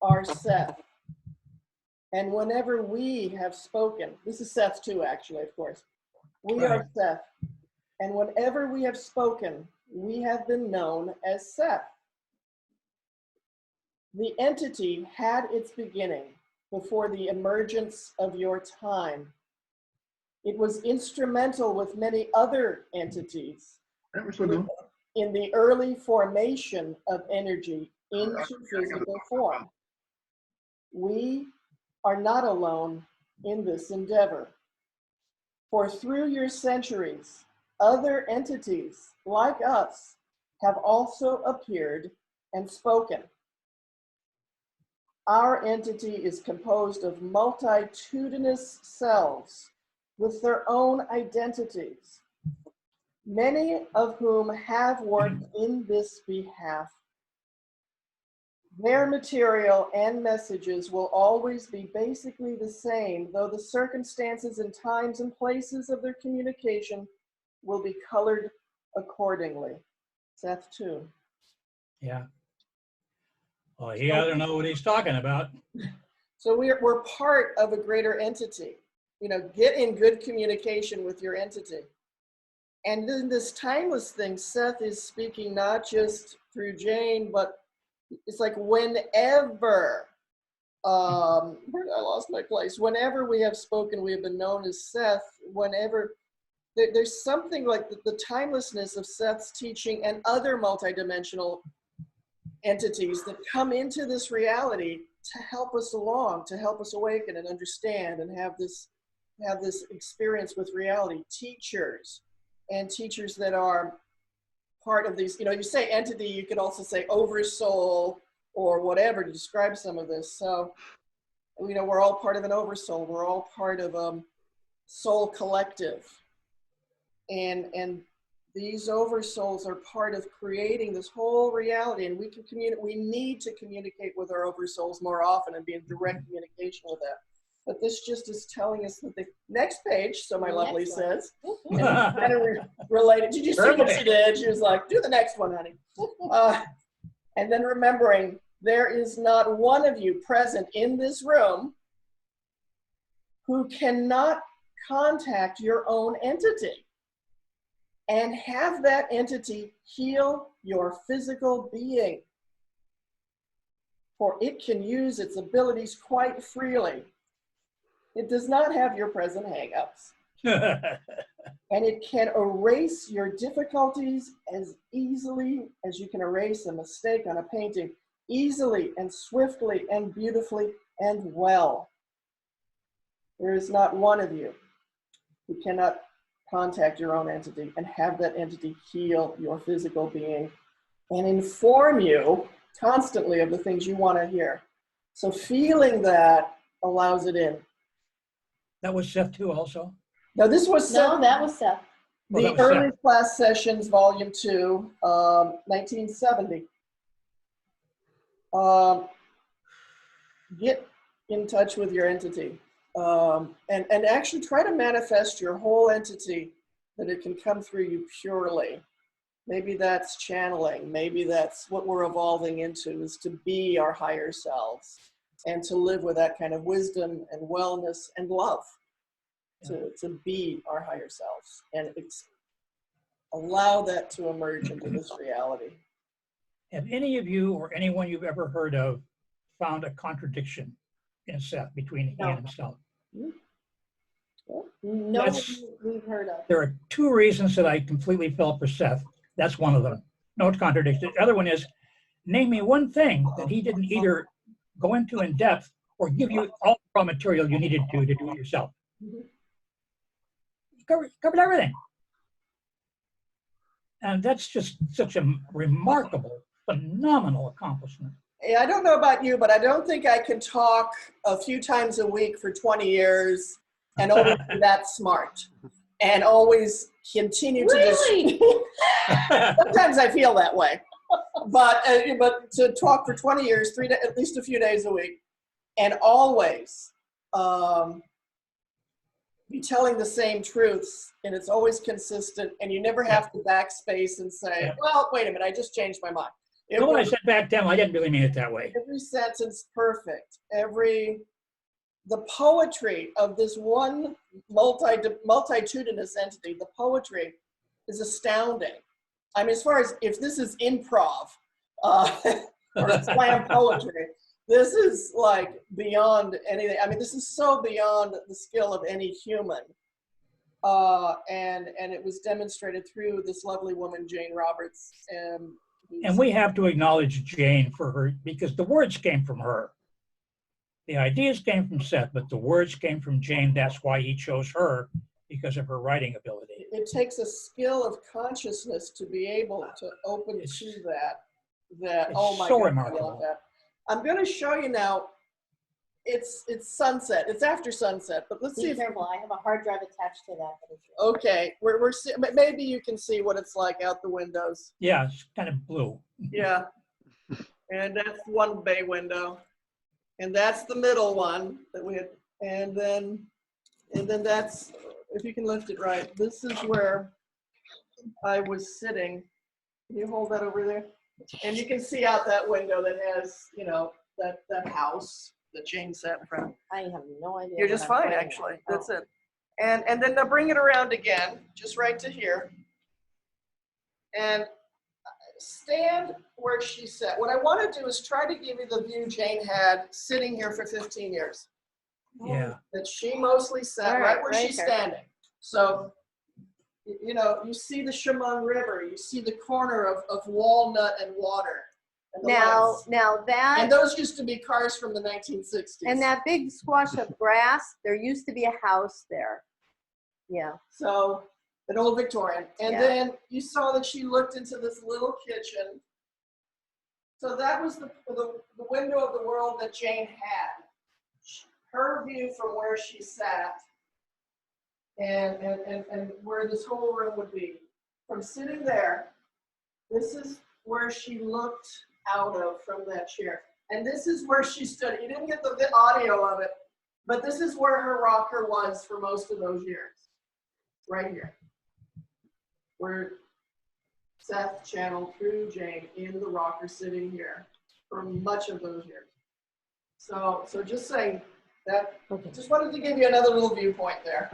are Seth. And whenever we have spoken, this is Seth 2 actually, of course. We are Seth. And whenever we have spoken, we have been known as Seth. The entity had its beginning before the emergence of your time. It was instrumental with many other entities in the early formation of energy into physical form. We are not alone in this endeavor. For through your centuries, other entities like us have also appeared and spoken. Our entity is composed of multitudinous selves with their own identities, many of whom have worked in this behalf. Their material and messages will always be basically the same, though the circumstances and times and places of their communication will be colored accordingly. Seth 2. Yeah. Well, he doesn't know what he's talking about. So we're part of a greater entity. You know, get in good communication with your entity. And then this timeless thing, Seth is speaking not just through Jane, but it's like whenever, I lost my place. Whenever we have spoken, we have been known as Seth. Whenever, there's something like the timelessness of Seth's teaching and other multidimensional entities that come into this reality to help us along, to help us awaken and understand and have this experience with reality. Teachers and teachers that are part of these, you know, you say entity, you could also say oversoul or whatever to describe some of this. So, you know, we're all part of an oversoul. We're all part of a soul collective. And these oversouls are part of creating this whole reality, and we can communicate. We need to communicate with our oversouls more often and be in direct communication with them. But this just is telling us that the next page, so my lovely says, and it's kind of related. Did you see what she did? She was like, do the next one, honey. And then remembering, there is not one of you present in this room who cannot contact your own entity and have that entity heal your physical being. For it can use its abilities quite freely. It does not have your present hang-ups. And it can erase your difficulties as easily as you can erase a mistake on a painting, easily and swiftly and beautifully and well. There is not one of you who cannot contact your own entity and have that entity heal your physical being and inform you constantly of the things you want to hear. So feeling that allows it in. That was Seth 2 also? No, this was Seth. No, that was Seth. The Early Class Sessions, Volume 2, 1970. Get in touch with your entity. and actually try to manifest your whole entity, that it can come through you purely. Maybe that's channeling. Maybe that's what we're evolving into, is to be our higher selves and to live with that kind of wisdom and wellness and love, to be our higher selves and allow that to emerge into this reality. Have any of you or anyone you've ever heard of found a contradiction in Seth between he and himself? No, we've heard of. There are two reasons that I completely fell for Seth. That's one of them. No contradiction. The other one is, name me one thing that he didn't either go into in depth or give you all the raw material you needed to do it yourself. He covered everything. And that's just such a remarkable, phenomenal accomplishment. Yeah, I don't know about you, but I don't think I can talk a few times a week for 20 years and always be that smart and always continue to just. Sometimes I feel that way, but to talk for 20 years, at least a few days a week, and always be telling the same truths, and it's always consistent, and you never have to backspace and say, well, wait a minute, I just changed my mind. What I said back then, I didn't really mean it that way. Every sentence perfect. The poetry of this one multitudinous entity, the poetry is astounding. I mean, as far as if this is improv or slam poetry, this is like beyond anything. I mean, this is so beyond the skill of any human. And it was demonstrated through this lovely woman, Jane Roberts. And we have to acknowledge Jane for her, because the words came from her. The ideas came from Seth, but the words came from Jane. That's why he chose her, because of her writing ability. It takes a skill of consciousness to be able to open to that. Oh my so God, remarkable. I love that. I'm going to show you now. It's sunset. It's after sunset, but let's see. Be careful. I have a hard drive attached to that. Okay, maybe you can see what it's like out the windows. Yeah, it's kind of blue. Yeah, and that's one bay window, and that's the middle one that we had, and then that's, if you can lift it right, this is where I was sitting. Can you hold that over there? And you can see out that window that has, that house that Jane sat in front of. I have no idea. You're just fine, actually. That's it. And then now bring it around again, just right to here. And stand where she sat. What I want to do is try to give you the view Jane had sitting here for 15 years. Yeah. That she mostly sat right where she's standing. So, you see the Chemung River, you see the corner of walnut and water. And Now that. And those used to be cars from the 1960s. And that big squash of grass, there used to be a house there. Yeah. So, an old Victorian. And then you saw that she looked into this little kitchen. So that was the window of the world that Jane had. Her view from where she sat and where this whole room would be. From sitting there, this is where she looked out of from that chair. And this is where she stood. You didn't get the audio of it, but this is where her rocker was for most of those years. Right here. Where Seth channeled through Jane in the rocker sitting here for much of those years. So just saying that, just wanted to give you another little viewpoint there.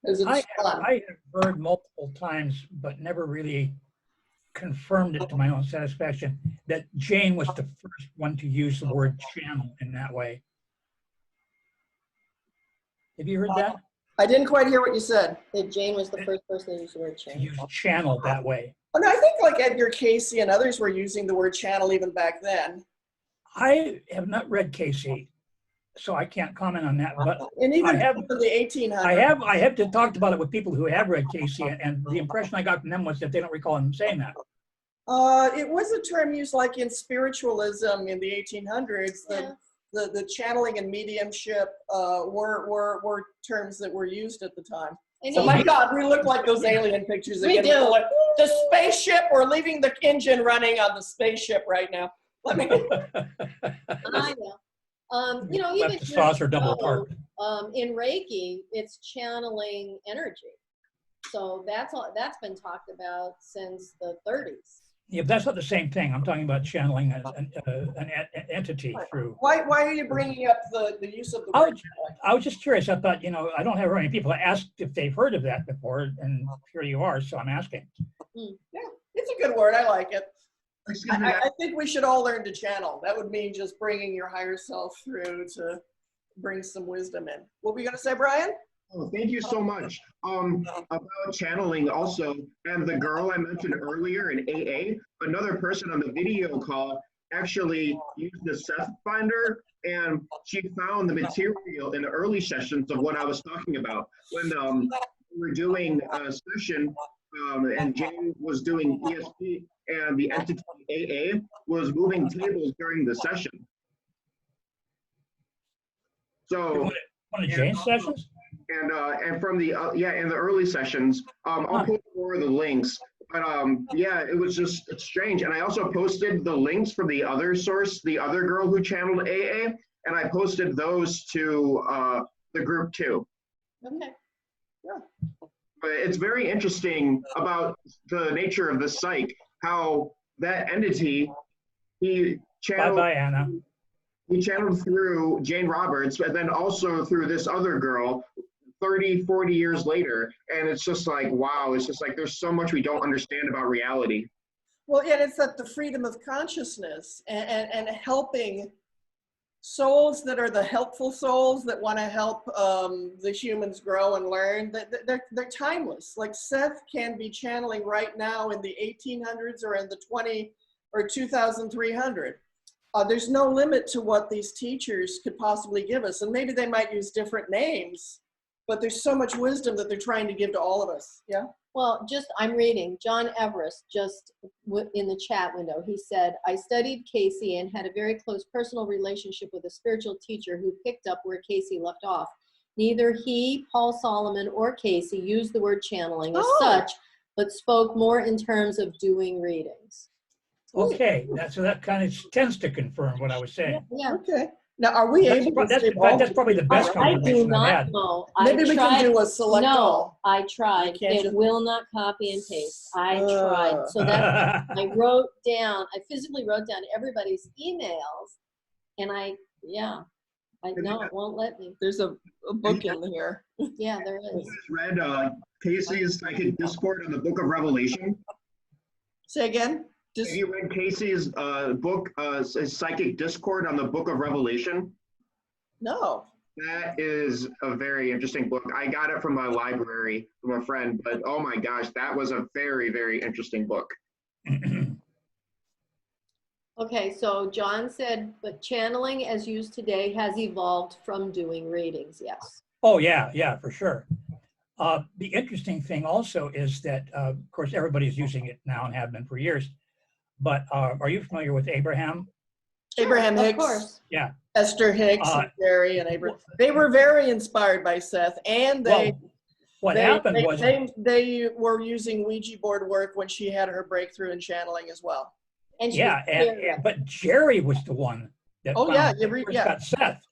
Because it's fun. I have heard multiple times, but never really confirmed it to my own satisfaction, that Jane was the first one to use the word channel in that way. Have you heard that? I didn't quite hear what you said. That Jane was the first person to use the word To channel. use channel that way. Oh, no, I think like Edgar Casey and others were using the word channel even back then. I have not read Casey, so I can't comment on that. But And even I have in the 1800s. I have talked about it with people who have read Casey, and the impression I got from them was that they don't recall him saying that. It was a term used like in spiritualism in the 1800s. The channeling and mediumship were terms that were used at the time. And so my God, we look like those alien pictures We again. do. Like, the spaceship, we're leaving the engine running on the spaceship right now. Let me. I know. Left the saucer double apart. in Reiki, it's channeling energy. So that's been talked about since the 30s. Yeah, but that's not the same thing. I'm talking about channeling an entity through. Why are you bringing up the use of the word channeling? I was just curious. I thought, you know, I don't have very many people asked if they've heard of that before, and here you are, so I'm asking. Yeah, it's a good word. I like it. Excuse me. I think we should all learn to channel. That would mean just bringing your higher self through to bring some wisdom in. What were you going to say, Brian? Oh, thank you so much. About channeling also, and the girl I mentioned earlier in AA, another person on the video call actually used the Seth Finder, and she found the material in the early sessions of what I was talking about. When we were doing a session, and Jane was doing ESP, and the entity AA was moving tables during the session. So one of Jane's sessions? And from the in the early sessions, I'll put more of the links. But yeah, it's strange. And I also posted the links from the other source, the other girl who channeled AA, and I posted those to the group too. Okay. Yeah. But it's very interesting about the nature of the psych, how that entity he channeled. Bye, Anna. He channeled through Jane Roberts, but then also through this other girl 30, 40 years later. And it's just like, wow, it's just like there's so much we don't understand about reality. Well, yeah, it's that the freedom of consciousness and helping souls that are the helpful souls that want to help the humans grow and learn. They're timeless. Like Seth can be channeling right now in the 1800s or in the 20 or 2300. There's no limit to what these teachers could possibly give us. And maybe they might use different names, but there's so much wisdom that they're trying to give to all of us. Yeah. Well, I'm reading John Everest just in the chat window. He said, I studied Casey and had a very close personal relationship with a spiritual teacher who picked up where Casey left off. Neither he, Paul Solomon, or Casey used the word channeling as such, but spoke more in terms of doing readings. Okay, so that kind of tends to confirm what I was saying. Yeah. Okay. Now, are we able to that's probably the best I do confirmation I've not had. know. Maybe we can do a select No, all. I tried. can't It just- will not copy and paste. I tried. So that I physically wrote down everybody's emails, and know it won't let me. There's a book in here. Yeah, there is. I just read Casey's Psychic Discord on the Book of Revelation. Say again? Have you read Casey's book, Psychic Discord on the Book of Revelation? No. That is a very interesting book. I got it from my library from a friend, but oh my gosh, that was a very, very interesting book. Okay, so John said, but channeling as used today has evolved from doing readings. Yes. Oh, yeah, for sure. The interesting thing also is that, of course, everybody's using it now and have been for years. But are you familiar with Abraham? Abraham Hicks. Of course. Yeah. Esther Hicks and Jerry and Abraham. They were very inspired by Seth, and they were using Ouija board work when she had her breakthrough in channeling as well. And but Jerry was the one that got Seth,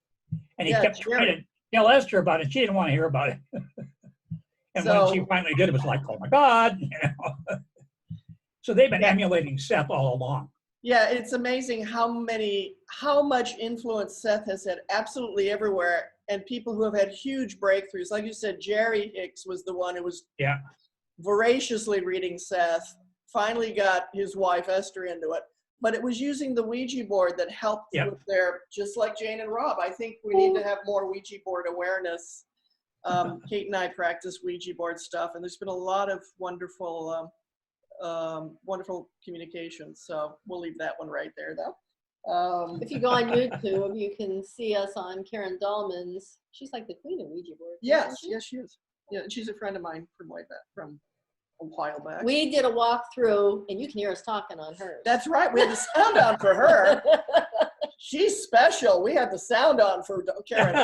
and he kept trying to tell Esther about it. She didn't want to hear about it, and when she finally did, it was like, oh my God, you know. So they've been emulating Seth all along. Yeah, it's amazing how much influence Seth has had absolutely everywhere, and people who have had huge breakthroughs. Like you said, Jerry Hicks was the one who was voraciously reading Seth, finally got his wife Esther into it. But it was using the Ouija board that helped with their, just like Jane and Rob. I think we need to have more Ouija board awareness. Kate and I practice Ouija board stuff, and there's been a lot of wonderful communication. So we'll leave that one right there, though. If you go on YouTube, you can see us on Karen Dahlman's. She's like the queen of Ouija boards. Yes, she is. Yeah, she's a friend of mine from way back, from a while back. We did a walkthrough, and you can hear us talking on hers. That's right. We had the sound on for her. She's special. We had the sound on for Karen.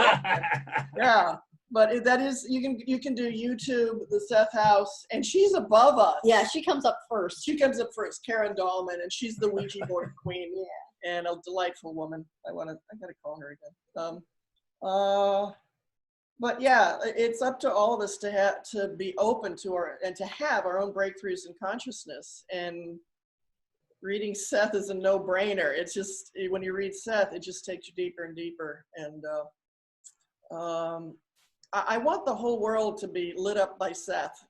Yeah. But that is, you can do YouTube, the Seth House, and she's above us. Yeah, she comes up first. She comes up first, Karen Dahlman, and she's the Ouija board queen. Yeah. And a delightful woman. I gotta call her again. But yeah, it's up to all of us to be open to and to have our own breakthroughs in consciousness. And reading Seth is a no-brainer. It's just, when you read Seth, it just takes you deeper and deeper. And I want the whole world to be lit up by Seth,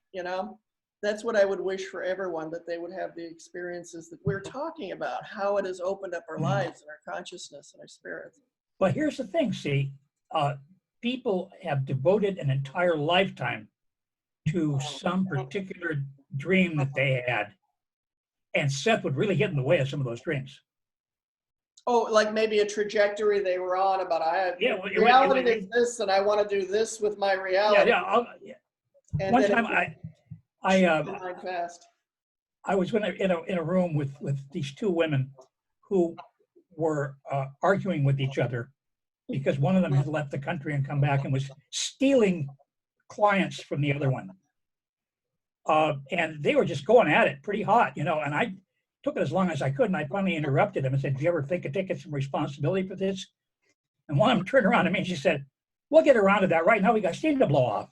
That's what I would wish for everyone, that they would have the experiences that we're talking about, how it has opened up our lives and our consciousness and our spirits. But here's the thing, see, people have devoted an entire lifetime to some particular dream that they had. And Seth would really get in the way of some of those dreams. Oh, like maybe a trajectory they were on about, reality is this, and I want to do this with my reality. Yeah. One time I was in a room with these two women who were arguing with each other because one of them had left the country and come back and was stealing clients from the other one. And they were just going at it pretty hot, and I took it as long as I could, and I finally interrupted them and said, "Do you ever think of taking some responsibility for this?" And one of them turned around to me and she said, "We'll get around to that. Right now we got steam to blow off."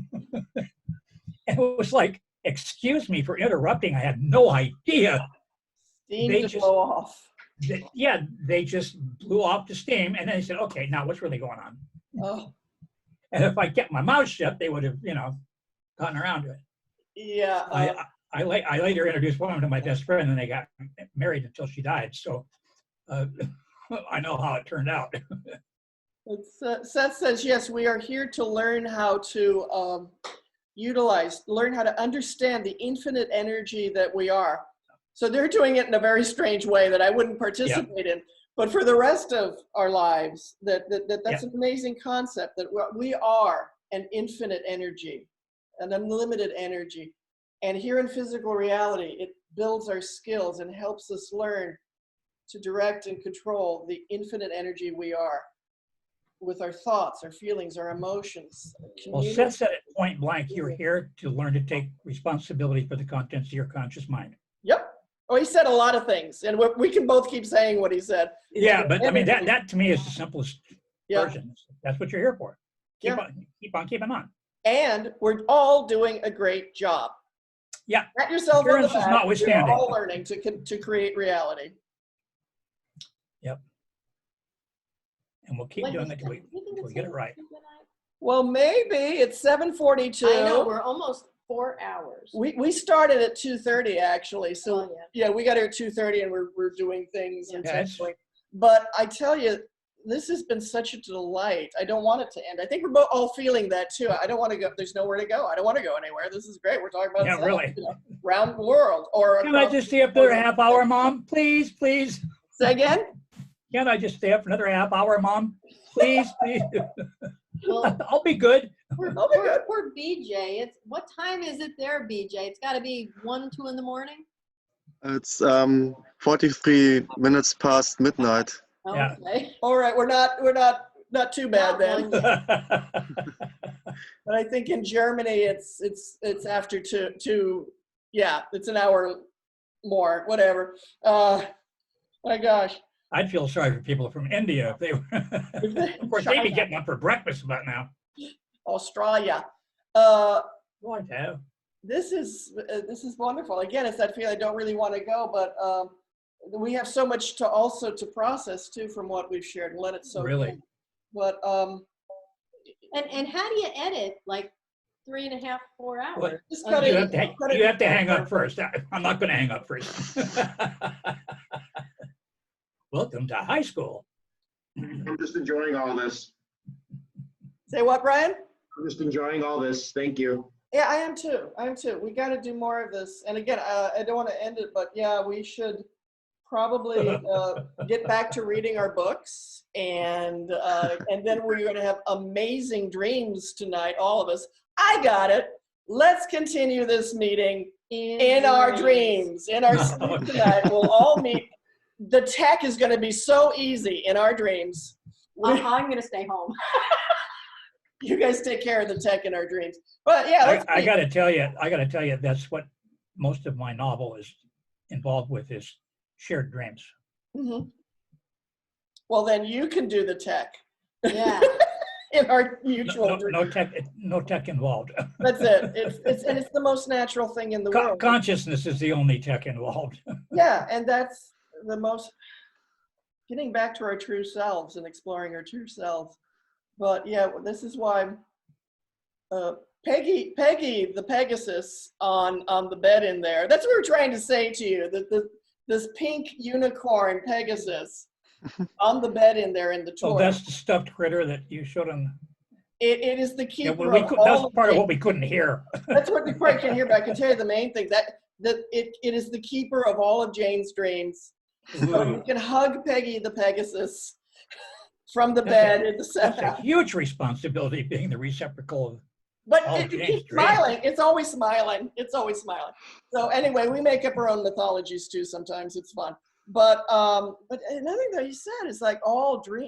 And it was like, excuse me for interrupting. I had no idea. Steam to blow off. They just blew off the steam, and then they said, "Okay, now what's really going on?" Oh. And if I kept my mouth shut, they would have, gotten around to it. Yeah. I later introduced one of them to my best friend, and they got married until she died. So I know how it turned out. Seth says, yes, we are here to learn how to learn how to understand the infinite energy that we are. So they're doing it in a very strange way that I wouldn't participate in. But for the rest of our lives, that's an amazing concept, that we are an infinite energy, an unlimited energy. And here in physical reality, it builds our skills and helps us learn to direct and control the infinite energy we are with our thoughts, our feelings, our emotions. Well, Seth said it point blank, you're here to learn to take responsibility for the contents of your conscious mind. Yep. Oh, he said a lot of things, and we can both keep saying what he said. Yeah, but I mean, that to me is the simplest version. That's what you're here for. Keep on keeping on. And we're all doing a great job. Yeah. Pat yourself on the back. Notwithstanding. We're all learning to create reality. Yep. And we'll keep doing it until we get it right. Well, maybe it's 7:42. I know, we're almost 4 hours. We started at 2:30 actually, so we got here at 2:30 and we're doing things. But I tell you, this has been such a delight. I don't want it to end. I think we're all feeling that too. I don't want to go. There's nowhere to go. I don't want to go anywhere. This is great. We're talking about around the world. Can I just stay up for a half hour, Mom? Please, please. Say again? Can't I just stay up for another half hour, Mom? Please, please. Well, I'll be good. We're BJ. What time is it there, BJ? It's got to be 1, 2 in the morning. It's 43 minutes past midnight. Yeah. Okay. All right, we're not too bad then. But I think in Germany it's after two. Yeah, it's an hour more. Whatever. My gosh. I'd feel sorry for people from India if they were. Of course, they'd be getting up for breakfast about now. Australia. Right. This is wonderful. Again, it's that feeling I don't really want to go, but we have so much to process too from what we've shared and let it soak really. in. But and how do you edit like 3.5, 4 hours? Well, you have to hang up first. I'm not going to hang up first. Welcome to high school. I'm just enjoying all this. Say what, Brian? I'm just enjoying all this. Thank you. Yeah, I am too. We got to do more of this. And again, I don't want to end it, but yeah, we should probably get back to reading our books, and then we're going to have amazing dreams tonight, all of us. I got it. Let's continue this meeting in our dreams, in our sleep tonight. We'll all meet. The tech is going to be so easy in our dreams. I'm going to stay home. You guys take care of the tech in our dreams. But yeah, I got to tell you, that's what most of my novel is involved with, is shared dreams. Mm-hmm. Well, then you can do the tech. Yeah. in our mutual. No tech involved. That's it. It's the most natural thing in the world. Consciousness is the only tech involved. Yeah, and that's the most, getting back to our true selves and exploring our true selves. But yeah, this is why Peggy, the Pegasus on the bed in there. That's what we're trying to say to you. That this pink unicorn Pegasus on the bed in there in the tour. Oh, that's the stuffed critter that you showed on. It is the keeper. Yeah, that's part of what we couldn't hear. That's what the part can't hear, but I can tell you the main thing, that it is the keeper of all of Jane's dreams. So you can hug Peggy the Pegasus from the bed in the set. That's a huge responsibility, being the receptacle of. But it keeps smiling. It's always smiling. It's always smiling. So anyway, we make up our own mythologies too. Sometimes it's fun. But another thing that you said is like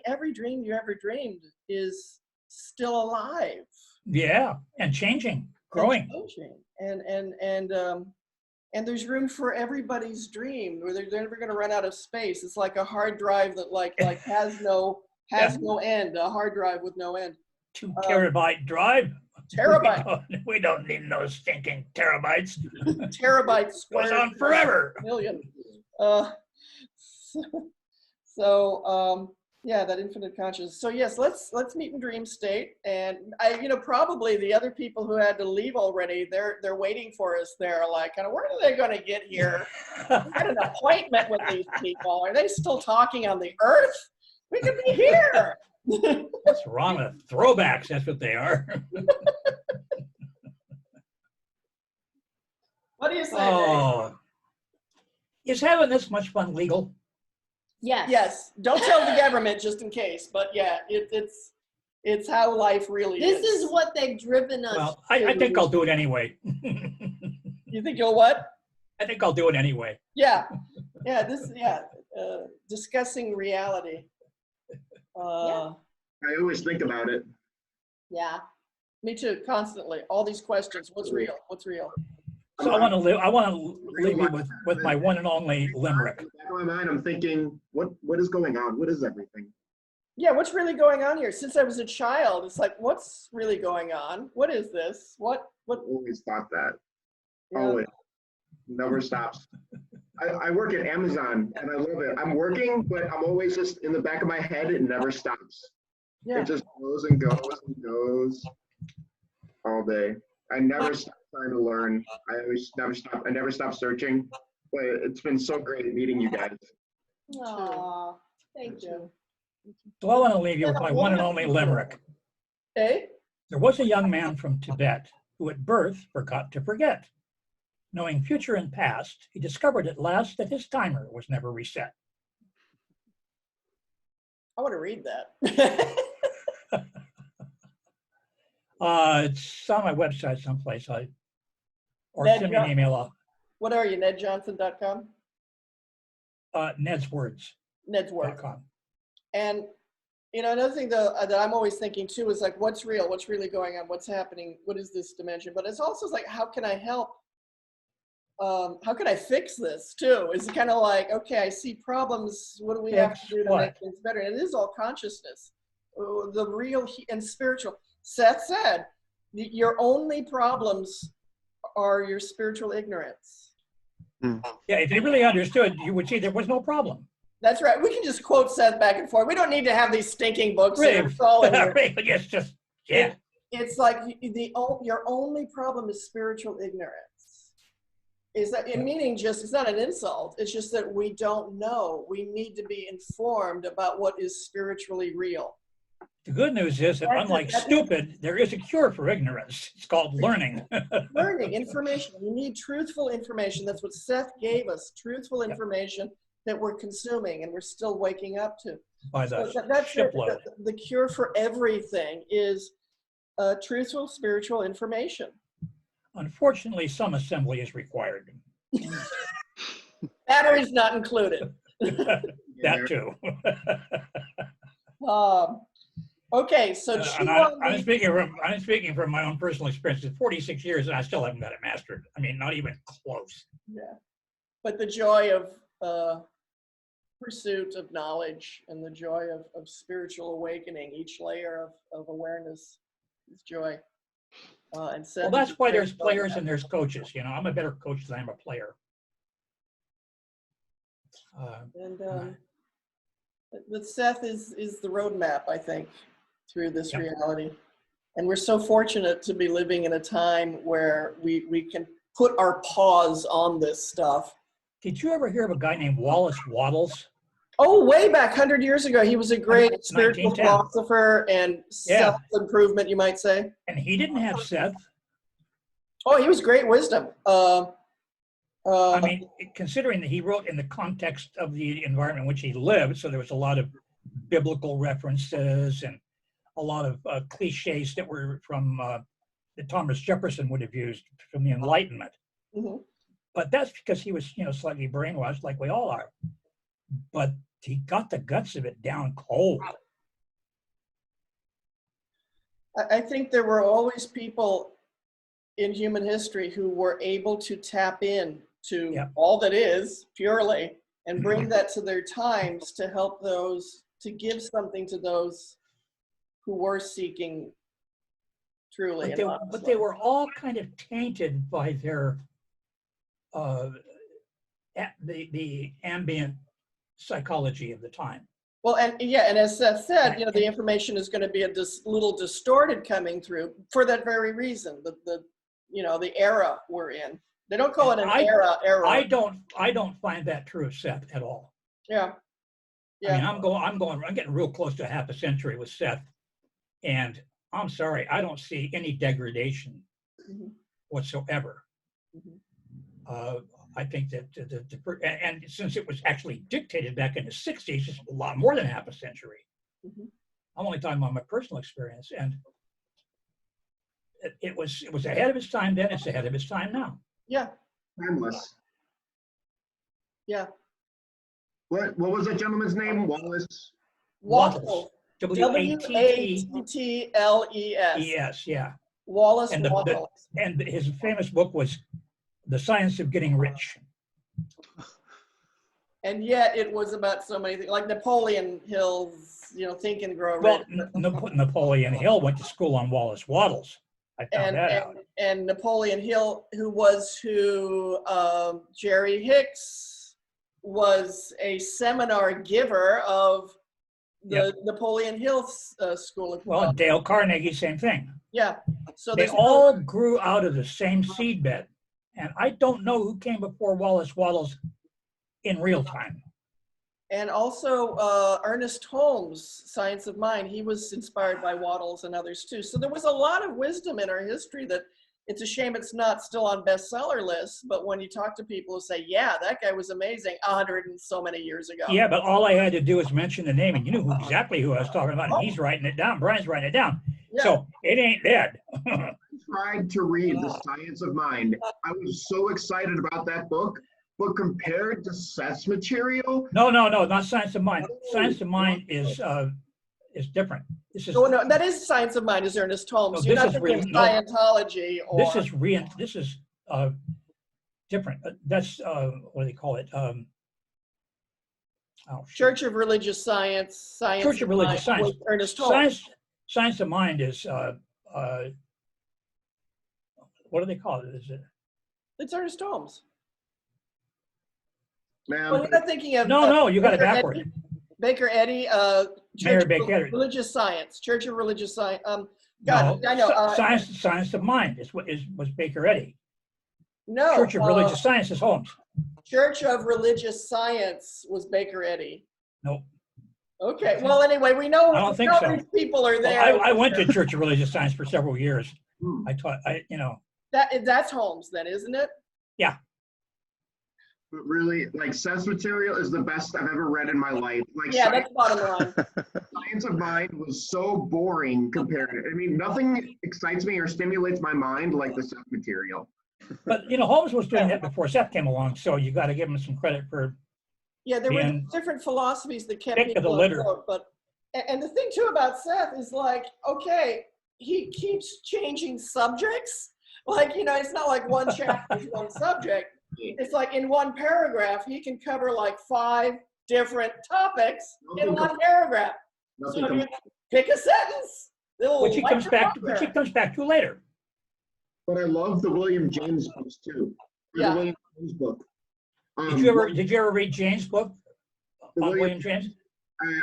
every dream you ever dreamed is still alive. Yeah, and changing, growing. And there's room for everybody's dream. Where they're never going to run out of space. It's like a hard drive that like has no end. A hard drive with no end. 2 terabyte drive. Terabyte. We don't need no stinking terabytes. Terabytes squared. Goes on forever. Million. Yeah, that infinite consciousness. So yes, let's meet in dream state. And probably the other people who had to leave already, they're waiting for us there. Like, kind of, where are they going to get here? We had an appointment with these people. Are they still talking on the earth? We could be here. What's wrong with throwbacks? That's what they are. What do you say? Oh, is having this much fun legal? Yes. Yes. Don't tell the government just in case. But yeah, it's how life really is. This is what they've driven us. Well, I think I'll do it anyway. You think you'll what? I think I'll do it anyway. Yeah. Yeah. Discussing reality. I always think about it. Yeah. Me too. Constantly. All these questions. What's real? What's real? So I want to leave you with my one and only limerick. In the back of my mind, I'm thinking, what is going on? What is everything? Yeah, what's really going on here? Since I was a child, it's like, what's really going on? What is this? What? I always thought that. Yeah. Always. Never stops. I work at Amazon and I love it. I'm working, but I'm always just in the back of my head. It never stops. Yeah. It just goes and goes and goes all day. I never stop trying to learn. I never stop searching. But it's been so great meeting you guys. Aww, thank you. So I want to leave you with my one and only limerick. Hey? There was a young man from Tibet who at birth forgot to forget. Knowing future and past, he discovered at last that his timer was never reset. I want to read that. It's on my website someplace. Or send me an email. What are you, nedjohnson.com? Ned's Words. Nedswords.com. And another thing that I'm always thinking too is like, what's real? What's really going on? What's happening? What is this dimension? But it's also like, how can I help? How can I fix this too? It's kind of like, okay, I see problems. What do we have to do to make things better? And it is all consciousness, the real and spiritual. Seth said, your only problems are your spiritual ignorance. Yeah, if you really understood, you would see there was no problem. That's right. We can just quote Seth back and forth. We don't need to have these stinking books. It's just, yeah. It's like your only problem is spiritual ignorance. Is that meaning it's not an insult. It's just that we don't know. We need to be informed about what is spiritually real. The good news is that unlike stupid, there is a cure for ignorance. It's called learning. Learning, information. You need truthful information. That's what Seth gave us, truthful information that we're consuming and we're still waking up to. By the that's shipload. The cure for everything is truthful spiritual information. Unfortunately, some assembly is required. Batteries not included. That too. Okay, so I'm speaking from my own personal experience. It's 46 years and I still haven't got it mastered. I mean, not even close. Yeah, but the joy of pursuit of knowledge and the joy of spiritual awakening. Each layer of awareness is joy. And Seth Well, that's is why very there's players that. and there's coaches. You know, I'm a better coach than I'm a player. But Seth is the roadmap, I think, through this Yep. reality. And we're so fortunate to be living in a time where we can put our paws on this stuff. Did you ever hear of a guy named Wallace Wattles? Oh, way back 100 years ago, he was a great 1910. spiritual philosopher and Yeah. self-improvement, you might say. And he didn't have Seth. Oh, he was great wisdom. I mean, considering that he wrote in the context of the environment in which he lived, so there was a lot of biblical references and a lot of cliches that were from that Thomas Jefferson would have used from the Enlightenment. Mhm. But that's because he was, slightly brainwashed, like we all are. But he got the guts of it down cold. I think there were always people in human history who were able to tap in to all that is purely and bring that to their times to help those, to give something to those who were seeking truly. But they were all kind of tainted by their the ambient psychology of the time. Well, and as Seth said, the information is going to be a little distorted coming through for that very reason. The era we're in. They don't call it an era. I don't find that true of Seth at all. Yeah. I mean, I'm getting real close to half a century with Seth, and I'm sorry, I don't see any degradation whatsoever. I think that and since it was actually dictated back in the 60s, it's a lot more than half a century. I'm only talking about my personal experience, and it was ahead of its time then. It's ahead of its time now. Yeah. Timeless. Yeah. What was that gentleman's name? Wallace? Wattles. W-A-T-T-L-E-S. Yes, yeah. Wallace and Wattles. And his famous book was The Science of Getting Rich. And yet it was about so many things, like Napoleon Hill's, Think and Grow Rich. Well, Napoleon Hill went to school on Wallace Wattles. I found that out. And Napoleon Hill, who Jerry Hicks was a seminar giver of the Napoleon Hill School of Well, Dale Carnegie, same thing. Yeah. So they all grew out of the same seedbed. And I don't know who came before Wallace Wattles in real time. And also Ernest Holmes, Science of Mind, he was inspired by Wattles and others too. So there was a lot of wisdom in our history that it's a shame it's not still on bestseller lists. But when you talk to people who say, yeah, that guy was amazing 100 and so many years ago. Yeah, but all I had to do was mention the name and you knew exactly who I was talking about. And he's writing it down. Brian's writing it down. Yeah. So it ain't dead. I tried to read The Science of Mind. I was so excited about that book. But compared to Seth's material? No, not Science of Mind. Science of Mind is different. This is no, that is Science of Mind, is Ernest Holmes. You're not thinking Scientology or this is different. That's what do they call it? Church of Religious Science. Church of Religious Science. Ernest Holmes. Science of Mind is what do they call it? Is it? It's Ernest Holmes. Ma'am. Well, you're not thinking of no, you got it backward. Baker Eddy, Church of Religious Science, Church of Religious Science. God, no, I know. Science of Mind was Baker Eddy. No. Church of Religious Science is Holmes. Church of Religious Science was Baker Eddy. Nope. Okay. Well, anyway, we know. I don't think so. These people are there. Well, I went to Church of Religious Science for several years. I taught. That's Holmes, then, isn't it? Yeah. But really, like Seth's material is the best I've ever read in my life. Like, yeah, that's bottom line. Science of Mind was so boring compared to. I mean, nothing excites me or stimulates my mind like the Seth material. But Holmes was doing that before Seth came along, so you got to give him some credit for. Yeah, there were different philosophies that kept people afloat. But and the thing too about Seth is like, okay, he keeps changing subjects. Like it's not like one chapter is one subject. It's like in one paragraph, he can cover like 5 different topics in Nothing one paragraph. Nothing So comes. you pick a sentence. It'll Which he light comes your back to later. But I love the William James books too. Yeah. The William James book. Did you ever read James' book on William James?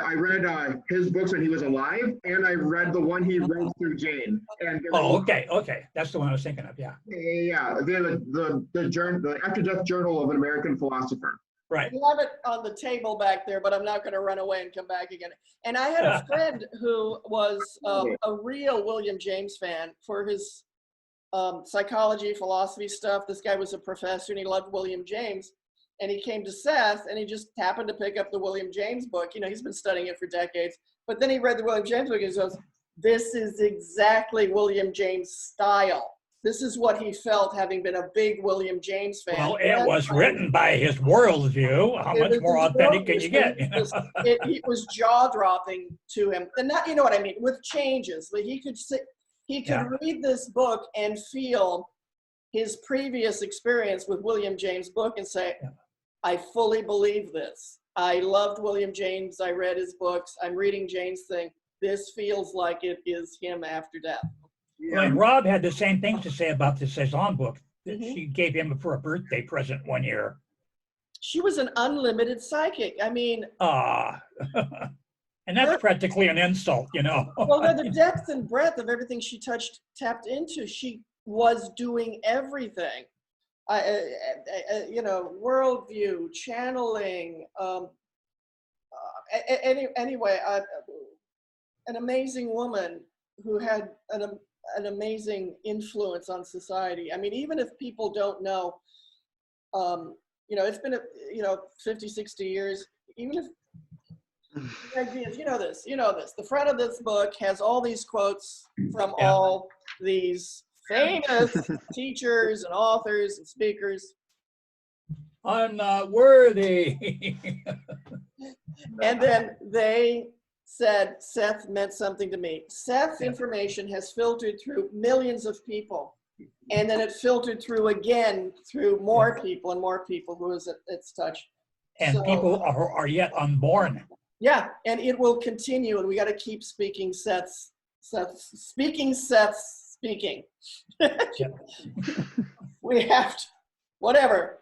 I read his books when he was alive, and I read the one he wrote through Jane. And Oh, okay, that's the one I was thinking of. Yeah. Yeah, the After Death Journal of an American Philosopher. Right. I have it on the table back there, but I'm not going to run away and come back again. And I had a friend who was a real William James fan for his psychology, philosophy stuff. This guy was a professor and he loved William James. And he came to Seth and he just happened to pick up the William James book. You know, he's been studying it for decades. But then he read the William James book and he goes, this is exactly William James' style. This is what he felt having been a big William James fan. Well, it was written by his worldview. How much more authentic can you get? It was jaw-dropping to him. And that, you know what I mean, with changes. Like he could read this book and feel his previous experience with William James' book and say, I fully believe this. I loved William James. I read his books. I'm reading Jane's thing. This feels like it is him after death. Well, and Rob had the same things to say about the Cezanne book that she gave him for a birthday present one year. She was an unlimited psychic. I mean, and that's practically an insult, you know. Well, the depth and breadth of everything she tapped into, she was doing everything. You know, worldview, channeling. Anyway, an amazing woman who had an amazing influence on society. I mean, even if people don't know, you know, it's been 50, 60 years. Even if you know this. The front of this book has all these quotes from all these famous teachers and authors and speakers. I'm not worthy. And then they said Seth meant something to me. Seth's information has filtered through millions of people. And then it filtered through again through more people and more people who is its touch. And so, people are yet unborn. Yeah, and it will continue, and we got to keep speaking Seth's speaking. We have to, whatever.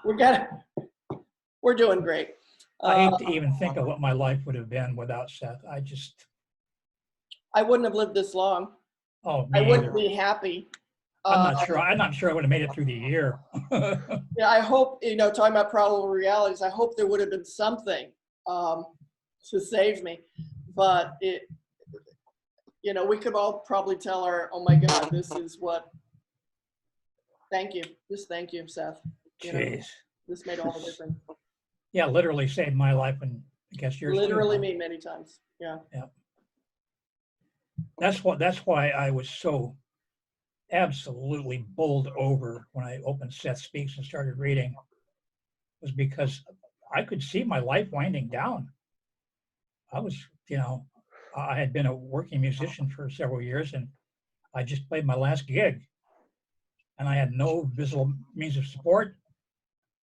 We're doing great. I hate to even think of what my life would have been without Seth. I wouldn't have lived this long. Oh, I wouldn't be happy. I'm not sure I would have made it through the year. Yeah, I hope, talking about probable realities, I hope there would have been something to save me. But we could all probably tell oh my God, this is what, thank you. Just thank you, Seth. Jeez. This made all the difference. Yeah, literally saved my life, and I guess yours literally too. Me many times. Yeah. Yeah. That's why I was so absolutely bowled over when I opened Seth Speaks and started reading, was because I could see my life winding down. I was, I had been a working musician for several years, and I just played my last gig, and I had no visible means of support.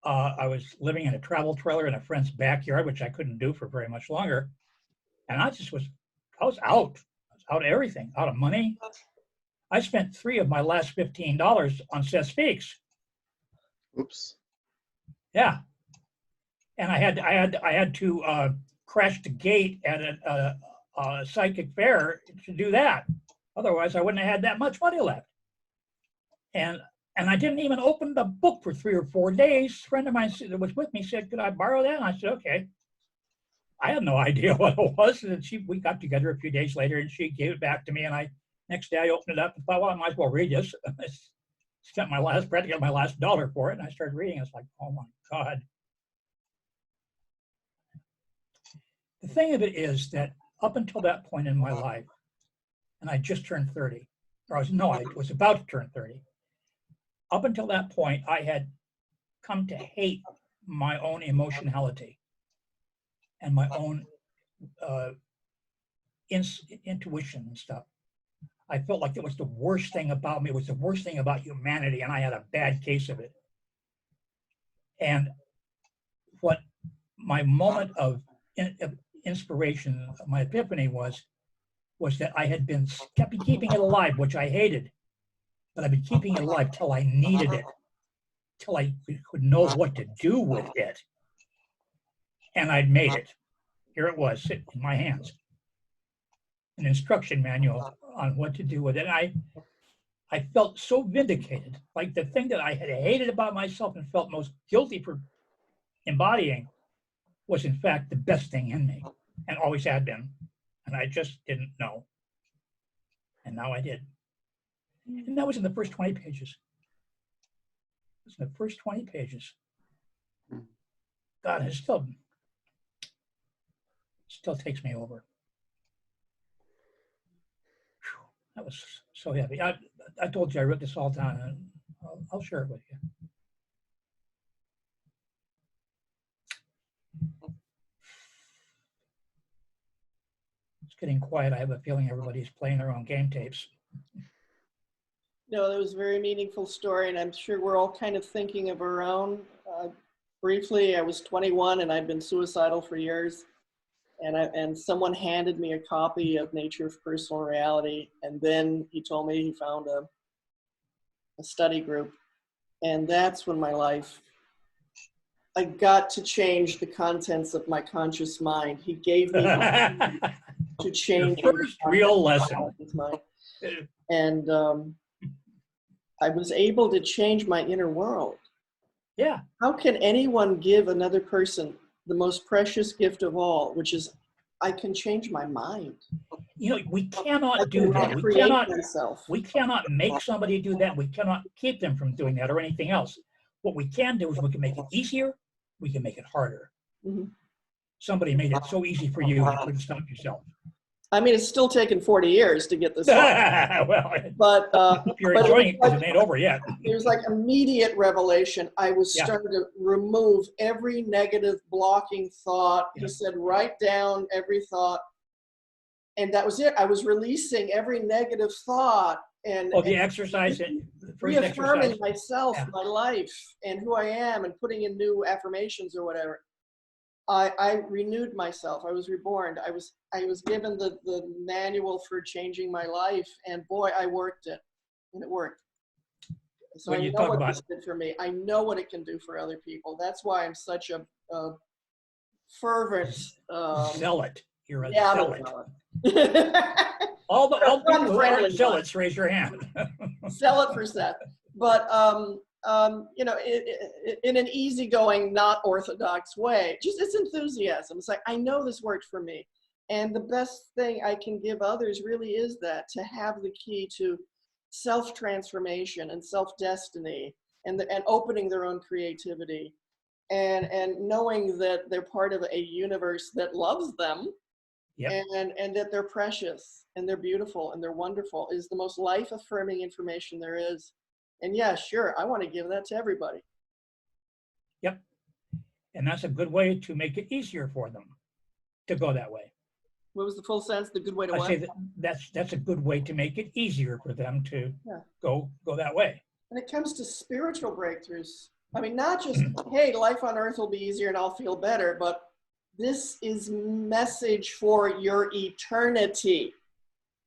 I was living in a travel trailer in a friend's backyard, which I couldn't do for very much longer. And I was out. I was out of everything, out of money. I spent 3 of my last $15 on Seth Speaks. Oops. Yeah. And I had to crash the gate at a psychic fair to do that. Otherwise, I wouldn't have had that much money left. And I didn't even open the book for 3 or 4 days. A friend of mine that was with me said, "Could I borrow that?" And I said, "Okay." I had no idea what it was. And we got together a few days later, and she gave it back to me. And next day I opened it up and thought, well, I might as well read this. I spent practically my last $1 for it. And I started reading. It's like, oh my God. The thing of it is that up until that point in my life, and I just turned 30, I was about to turn 30. Up until that point, I had come to hate my own emotionality and my own intuition and stuff. I felt like it was the worst thing about me. It was the worst thing about humanity, and I had a bad case of it. And what my moment of inspiration, my epiphany was that I had been kept keeping it alive, which I hated, but I've been keeping it alive till I needed it, till I could know what to do with it. And I'd made it. Here it was, sitting in my hands. An instruction manual on what to do with it. And I felt so vindicated, like the thing that I had hated about myself and felt most guilty for embodying was in fact the best thing in me and always had been. And I just didn't know. And now I did. And that was in the first 20 pages. It was in the first 20 pages. God, it still takes me over. Whew, that was so heavy. I told you I wrote this all down, and I'll share it with you. It's getting quiet. I have a feeling everybody's playing their own game tapes. No, that was a very meaningful story, and I'm sure we're all kind of thinking of our own. Briefly, I was 21 and I'd been suicidal for years, and someone handed me a copy of Nature of Personal Reality, and then he told me he found a study group, and that's when my life, I got to change the contents of my conscious mind. He gave me to change your first real lesson. Mind. And I was able to change my inner world. Yeah. How can anyone give another person the most precious gift of all, which is I can change my mind? You know, we cannot do that. We cannot make somebody do that. We cannot keep them from doing that or anything else. What we can do is we can make it easier. We can make it harder. Mm-hmm. Somebody made it so easy for you, you couldn't stop yourself. I mean, it's still taken 40 years to get this far. Well, but you're enjoying it because it ain't over yet. It was like immediate revelation. I was starting to remove every negative blocking thought. He said, write down every thought. And that was it. I was releasing every negative thought. And the exercise, reaffirming myself, my life, and who I am, and putting in new affirmations or whatever. I renewed myself. I was reborn. I was given the manual for changing my life, and boy, I worked it, and it worked. So I know what this did for me. I know what it can do for other people. That's why I'm such a fervent zealot. You're a zealot. all the people who aren't zealots, raise your hand. Zealot for Seth, but you know, in an easygoing, not orthodox way. Just it's enthusiasm. It's like, I know this worked for me. And the best thing I can give others really is that, to have the key to self-transformation and self-destiny, and opening their own creativity, and knowing that they're part of a universe that loves them, and that they're precious, and they're beautiful, and they're wonderful, is the most life-affirming information there is. And yeah, sure, I want to give that to everybody. Yep. And that's a good way to make it easier for them to go that way. What was the full sense? The good way to I what? say that's a good way to make it easier for them to go that way. When it comes to spiritual breakthroughs, I mean, not just, hey, life on earth will be easier and I'll feel better, but this is message for your eternity.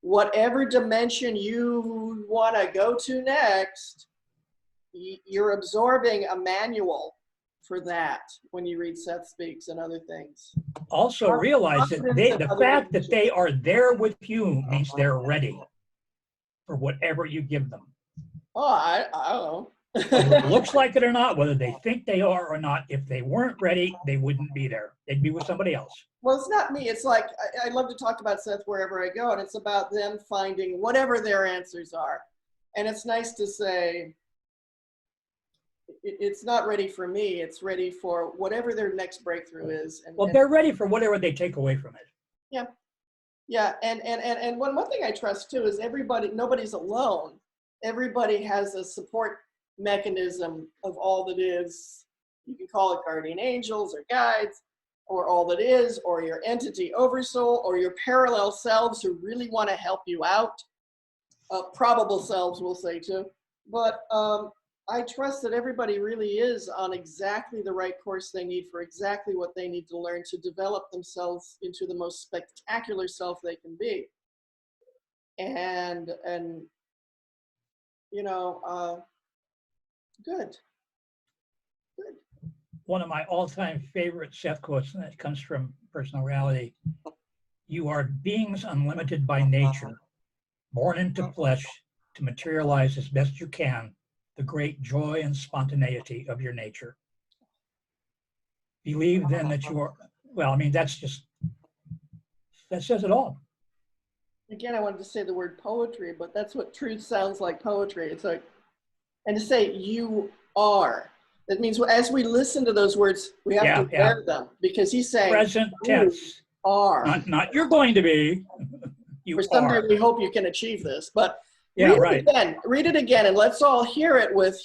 Whatever dimension you want to go to next, you're absorbing a manual for that when you read Seth Speaks and other things. Also realize that the fact that they are there with you means they're ready for whatever you give them. Oh, I don't know. Whether it looks like it or not, whether they think they are or not, if they weren't ready, they wouldn't be there. They'd be with somebody else. Well, it's not me. It's like, I love to talk about Seth wherever I go, and it's about them finding whatever their answers are. And it's nice to say, it's not ready for me. It's ready for whatever their next breakthrough is. Well, they're ready for whatever they take away from it. Yeah. Yeah. And one thing I trust too is nobody's alone. Everybody has a support mechanism of all that is. You can call it guardian angels or guides, or all that is, or your entity oversoul, or your parallel selves who really want to help you out. Probable selves, we'll say too. But I trust that everybody really is on exactly the right course they need for exactly what they need to learn to develop themselves into the most spectacular self they can be. And you know, good. One of my all-time favorite Seth quotes, and that comes from Personal Reality. You are beings unlimited by nature, born into flesh to materialize as best you can the great joy and spontaneity of your nature. Believe then that you are, well, I mean, that says it all. Again, I wanted to say the word poetry, but that's what truth sounds like, poetry. It's like, and to say you are. That means as we listen to those words, we have to wear them, because he's saying present tense. Are. Not you're going to be. You For someday are. we hope you can achieve this, but yeah, right. Read it again, and let's all hear it with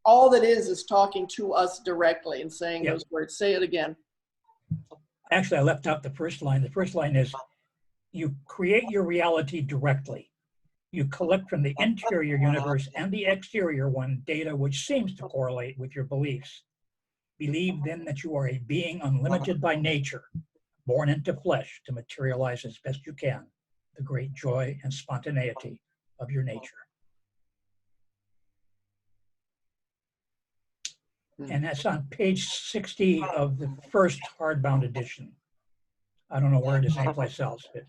all that is talking to us directly and saying those words. Say it again. Actually, I left out the first line. The first line is, you create your reality directly. You collect from the interior universe and the exterior one data which seems to correlate with your beliefs. Believe then that you are a being unlimited by nature, born into flesh to materialize as best you can the great joy and spontaneity of your nature. And that's on page 60 of the first hardbound edition. I don't know where it is anyplace else, but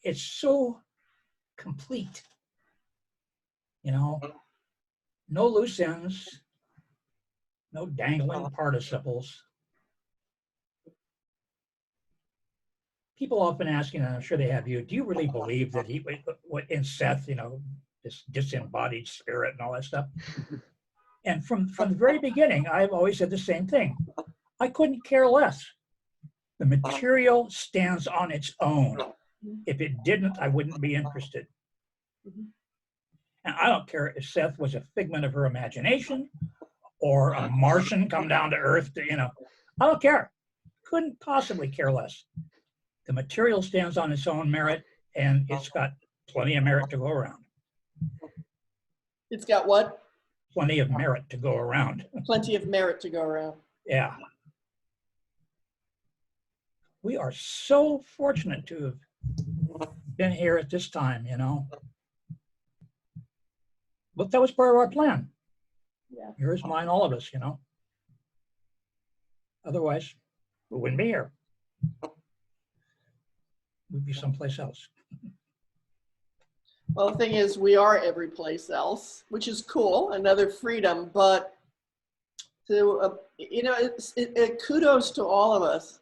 it's so complete. You know, no loose ends, no dangling participles. People often ask, and I'm sure they have you, do you really believe that in Seth, you know, this disembodied spirit and all that stuff? And from the very beginning, I've always said the same thing. I couldn't care less. The material stands on its own. If it didn't, I wouldn't be interested. And I don't care if Seth was a figment of her imagination or a Martian come down to Earth, you know, I don't care. Couldn't possibly care less. The material stands on its own merit, and it's got plenty of merit to go around. It's got what? Plenty of merit to go around. Plenty of merit to go around. Yeah. We are so fortunate to have been here at this time, you know. But that was part of our plan. Yeah. Yours, mine, all of us, you know. Otherwise, we wouldn't be here. We'd be someplace else. Well, the thing is, we are every place else, which is cool, another freedom, but to, you know, kudos to all of us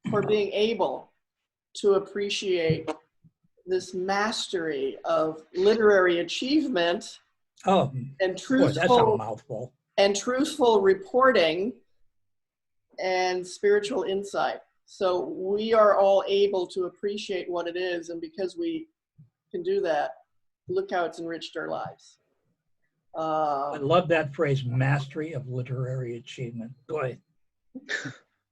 for being able to appreciate this mastery of literary achievement and truthful, boy, that's a mouthful. And truthful reporting and spiritual insight. So we are all able to appreciate what it is, and because we can do that, look how it's enriched our lives. I love that phrase, mastery of literary achievement. Boy,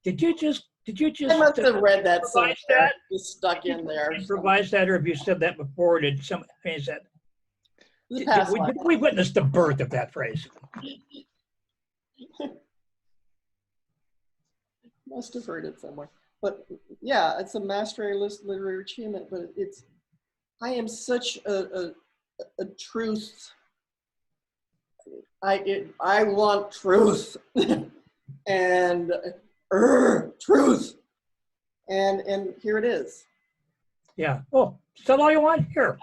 did you just I must have read that somewhere. That? Just stuck in there. Improvise that, or have you said that before? Did some? I mean, is that? Did we witness the birth of that phrase? Must have heard it somewhere. But yeah, it's a mastery literary achievement. But it's, I am such a truth. I want truth, and truth, and here it is. Yeah. Oh, is that all you want? Here.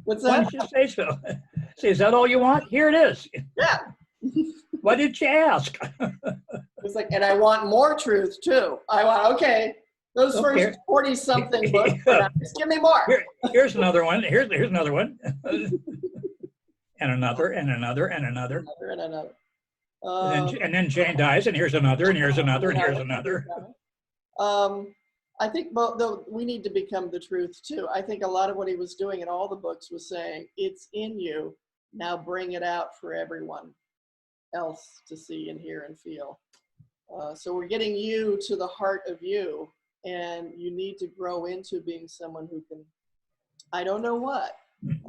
What's that? Why didn't you say so? Say, is that all you want? Here it is. Yeah. Why didn't you ask? It's like, and I want more truth too. I want, okay, those first 40 something books, just give me more. Here's another one. Here's another one. And another, and another, and another. And another. And then Jane dies, and here's another, and here's another, and here's another. I think we need to become the truth too. I think a lot of what he was doing in all the books was saying, it's in you, now bring it out for everyone else to see and hear and feel. So we're getting you to the heart of you, and you need to grow into being someone who can, I don't know what.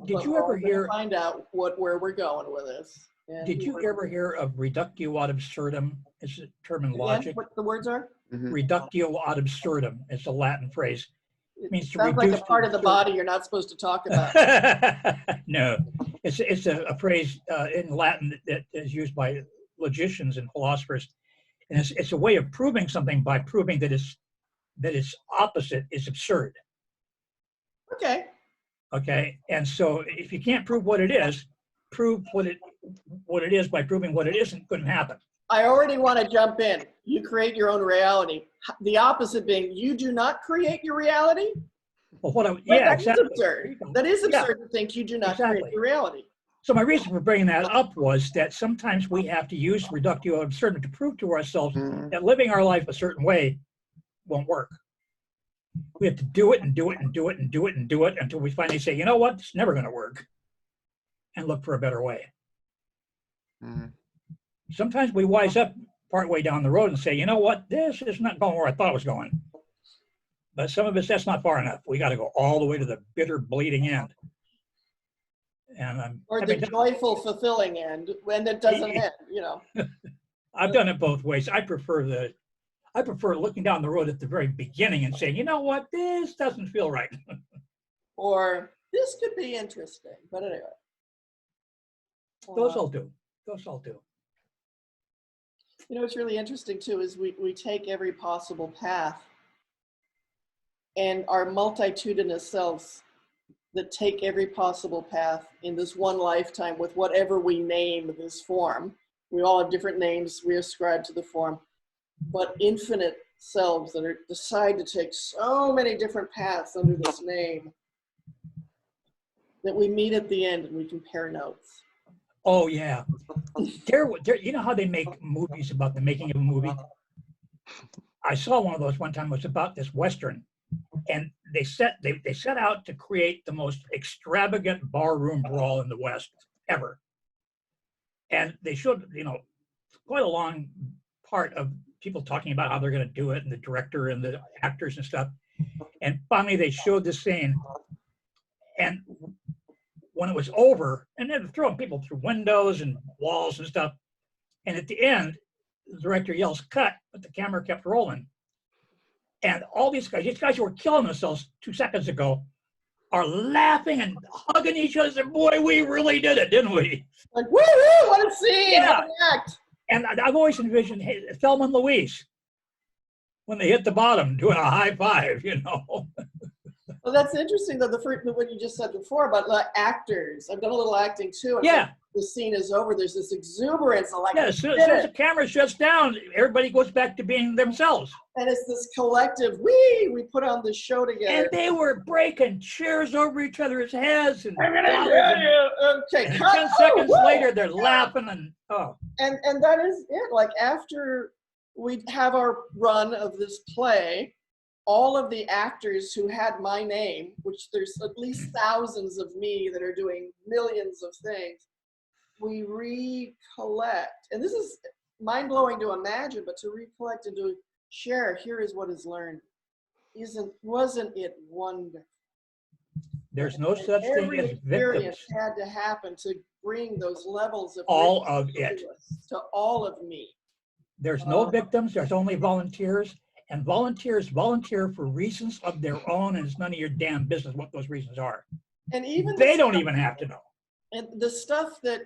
Did you ever hear? Find out where we're going with this. And Did you ever hear of reductio ad absurdum? It's a term in logic. What the words are? Reductio ad absurdum. It's a Latin phrase. It means to sounds like reduce a part of the body you're not supposed to talk about. No, it's a phrase in Latin that is used by logicians and philosophers, and it's a way of proving something by proving that its opposite is absurd. Okay. Okay, and so if you can't prove what it is, prove what it is by proving what it isn't. Couldn't happen. I already want to jump in. You create your own reality. The opposite being you do not create your reality. Well, Exactly. Is absurd. That is absurd to think you do not create your reality. So my reason for bringing that up was that sometimes we have to use reductio ad absurdum to prove to ourselves that living our life a certain way won't work. We have to do it and do it and do it and do it and do it until we finally say, you know what, it's never going to work, and look for a better way. Sometimes we wise up partway down the road and say, you know what, this is not going where I thought it was going. But some of us, that's not far enough. We got to go all the way to the bitter, bleeding end. And or the joyful, fulfilling end when it doesn't end, you know. I've done it both ways. I prefer looking down the road at the very beginning and saying, you know what, this doesn't feel right. Or this could be interesting, but anyway. Those I'll do. You know, what's really interesting too is we take every possible path, and our multitudinous selves that take every possible path in this one lifetime with whatever we name this form. We all have different names we ascribe to the form, but infinite selves that decide to take so many different paths under this name that we meet at the end and we compare notes. Oh yeah. There, you know how they make movies about the making of a movie? I saw one of those one time. It was about this Western. And they set out to create the most extravagant barroom brawl in the West ever. And they showed, you know, quite a long part of people talking about how they're going to do it, and the director and the actors and stuff. And finally, they showed the scene. And when it was over, and they're throwing people through windows and walls and stuff. And at the end, the director yells, "Cut," but the camera kept rolling. And all these guys who were killing themselves 2 seconds ago, are laughing and hugging each other. And boy, we really did it, didn't we? Like, woo-hoo, what a scene, yeah. What an act. And I've always envisioned Thelma and Louise, when they hit the bottom, doing a high five, you know. Well, that's interesting, though, what you just said before about actors. I've done a little acting, too. And yeah. The scene is over. There's this exuberance. As soon as the camera shuts down, everybody goes back to being themselves. And it's this collective, we put on this show together. And they were breaking chairs over each other's heads. And, okay, and 10 seconds later, they're laughing. And that is it. Like, after we have our run of this play, all of the actors who had my name, which there's at least thousands of me that are doing millions of things, we recollect. And this is mind-blowing to imagine, but to recollect and to share, here is what is learned. Wasn't it wonderful? There's no such thing as victims. Had to happen to bring those levels of all of it to all of me. There's no victims, there's only volunteers. And volunteers volunteer for reasons of their own, and it's none of your damn business what those reasons are. And even they don't even have to know. And the stuff that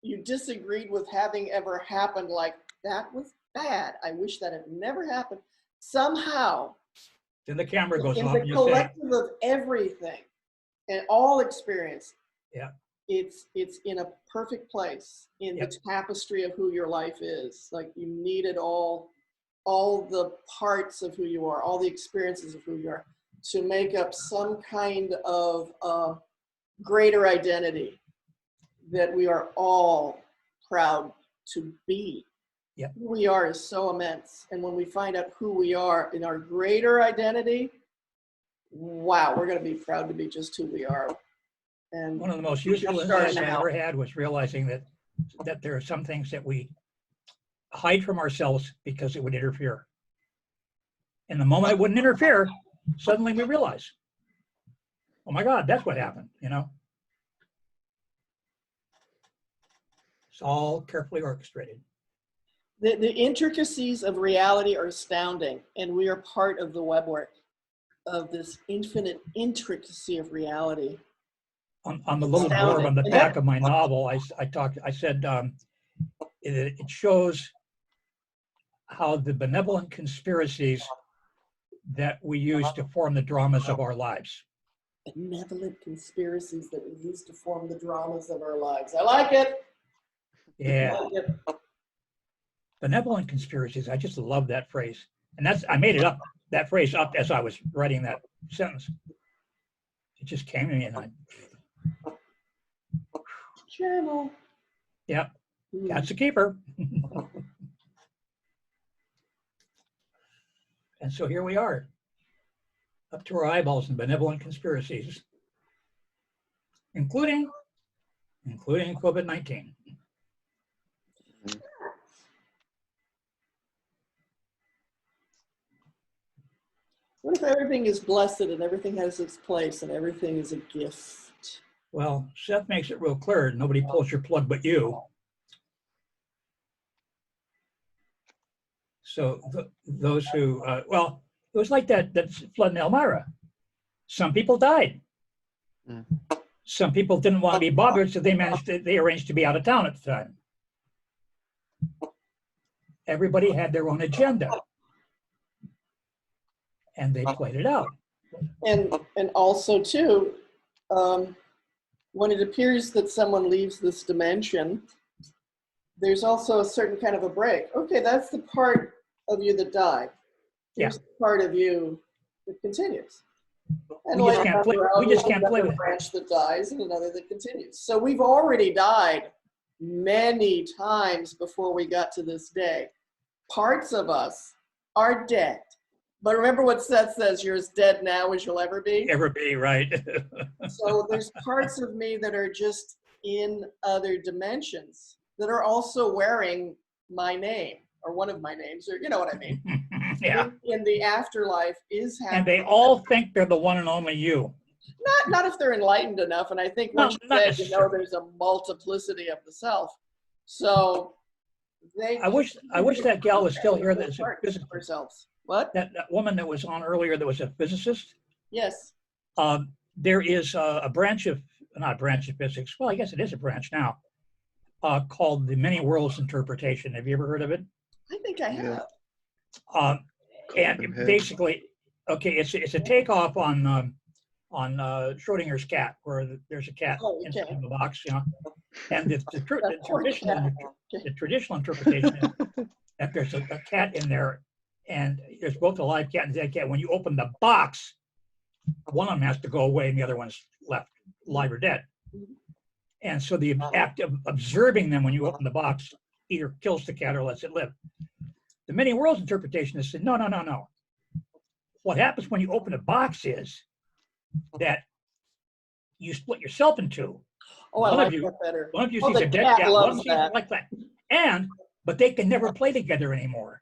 you disagreed with having ever happened, like, that was bad, I wish that had never happened, somehow then the camera goes off. In the collective of everything and all experience, it's in a perfect place in the tapestry of who your life is. Like, you needed all the parts of who you are, all the experiences of who you are, to make up some kind of greater identity that we are all proud to be. Yep. Who we are is so immense. And when we find out who we are in our greater identity, wow, we're going to be proud to be just who we are. And one of the most useful insights I ever had was realizing that there are some things that we hide from ourselves because it would interfere. And the moment I wouldn't interfere, suddenly we realize, oh my God, that's what happened, you know? It's all carefully orchestrated. The intricacies of reality are astounding, and we are part of the webwork of this infinite intricacy of reality. On the little blurb on the back of my novel, I said it shows how the benevolent conspiracies that we use to form the dramas of our lives. Benevolent conspiracies that we use to form the dramas of our lives. I like it. Yeah. I like it. Benevolent conspiracies. I just love that phrase. And I made it up, that phrase up as I was writing that sentence. It just came to me and Channel. Yep. That's a keeper. And so here we are, up to our eyeballs in benevolent conspiracies, including COVID-19. What if everything is blessed and everything has its place and everything is a gift? Well, Seth makes it real clear. Nobody pulls your plug but you. So those who, well, it was like that flood in Elmira. Some people died. Some people didn't want to be bothered, so they arranged to be out of town at the time. Everybody had their own agenda. And they played it out. And also too, when it appears that someone leaves this dimension, there's also a certain kind of a break. Okay, that's the part of you that died. Here's the part of you that continues. And we just can't play with it. Branch that dies and another that continues. So we've already died many times before we got to this day. Parts of us are dead. But remember what Seth says, you're as dead now as you'll ever be. Ever be, right. So there's parts of me that are just in other dimensions that are also wearing my name or one of my names, or you know what I mean. Yeah. In the afterlife is happening. And they all think they're the one and only you. Not if they're enlightened enough. And I think once you said, you know, there's a multiplicity of the self. So I wish that gal was still here. That's ourselves. What? That woman that was on earlier that was a physicist. Yes. There is a branch of, not a branch of physics, well, I guess it is a branch now, called the many worlds interpretation. Have you ever heard of it? I think I have. And basically, okay, it's a takeoff on Schrodinger's cat, where there's a cat inside of the box, you know. And the traditional interpretation is that there's a cat in there, and there's both a live cat and a dead cat. When you open the box, one of them has to go away and the other one's left live or dead. And so the act of observing them when you open the box either kills the cat or lets it live. The many worlds interpretation is no. What happens when you open a box is that you split yourself in two. Oh, I like that better. One of you sees a dead cat, one of you sees like that. But they can never play together anymore.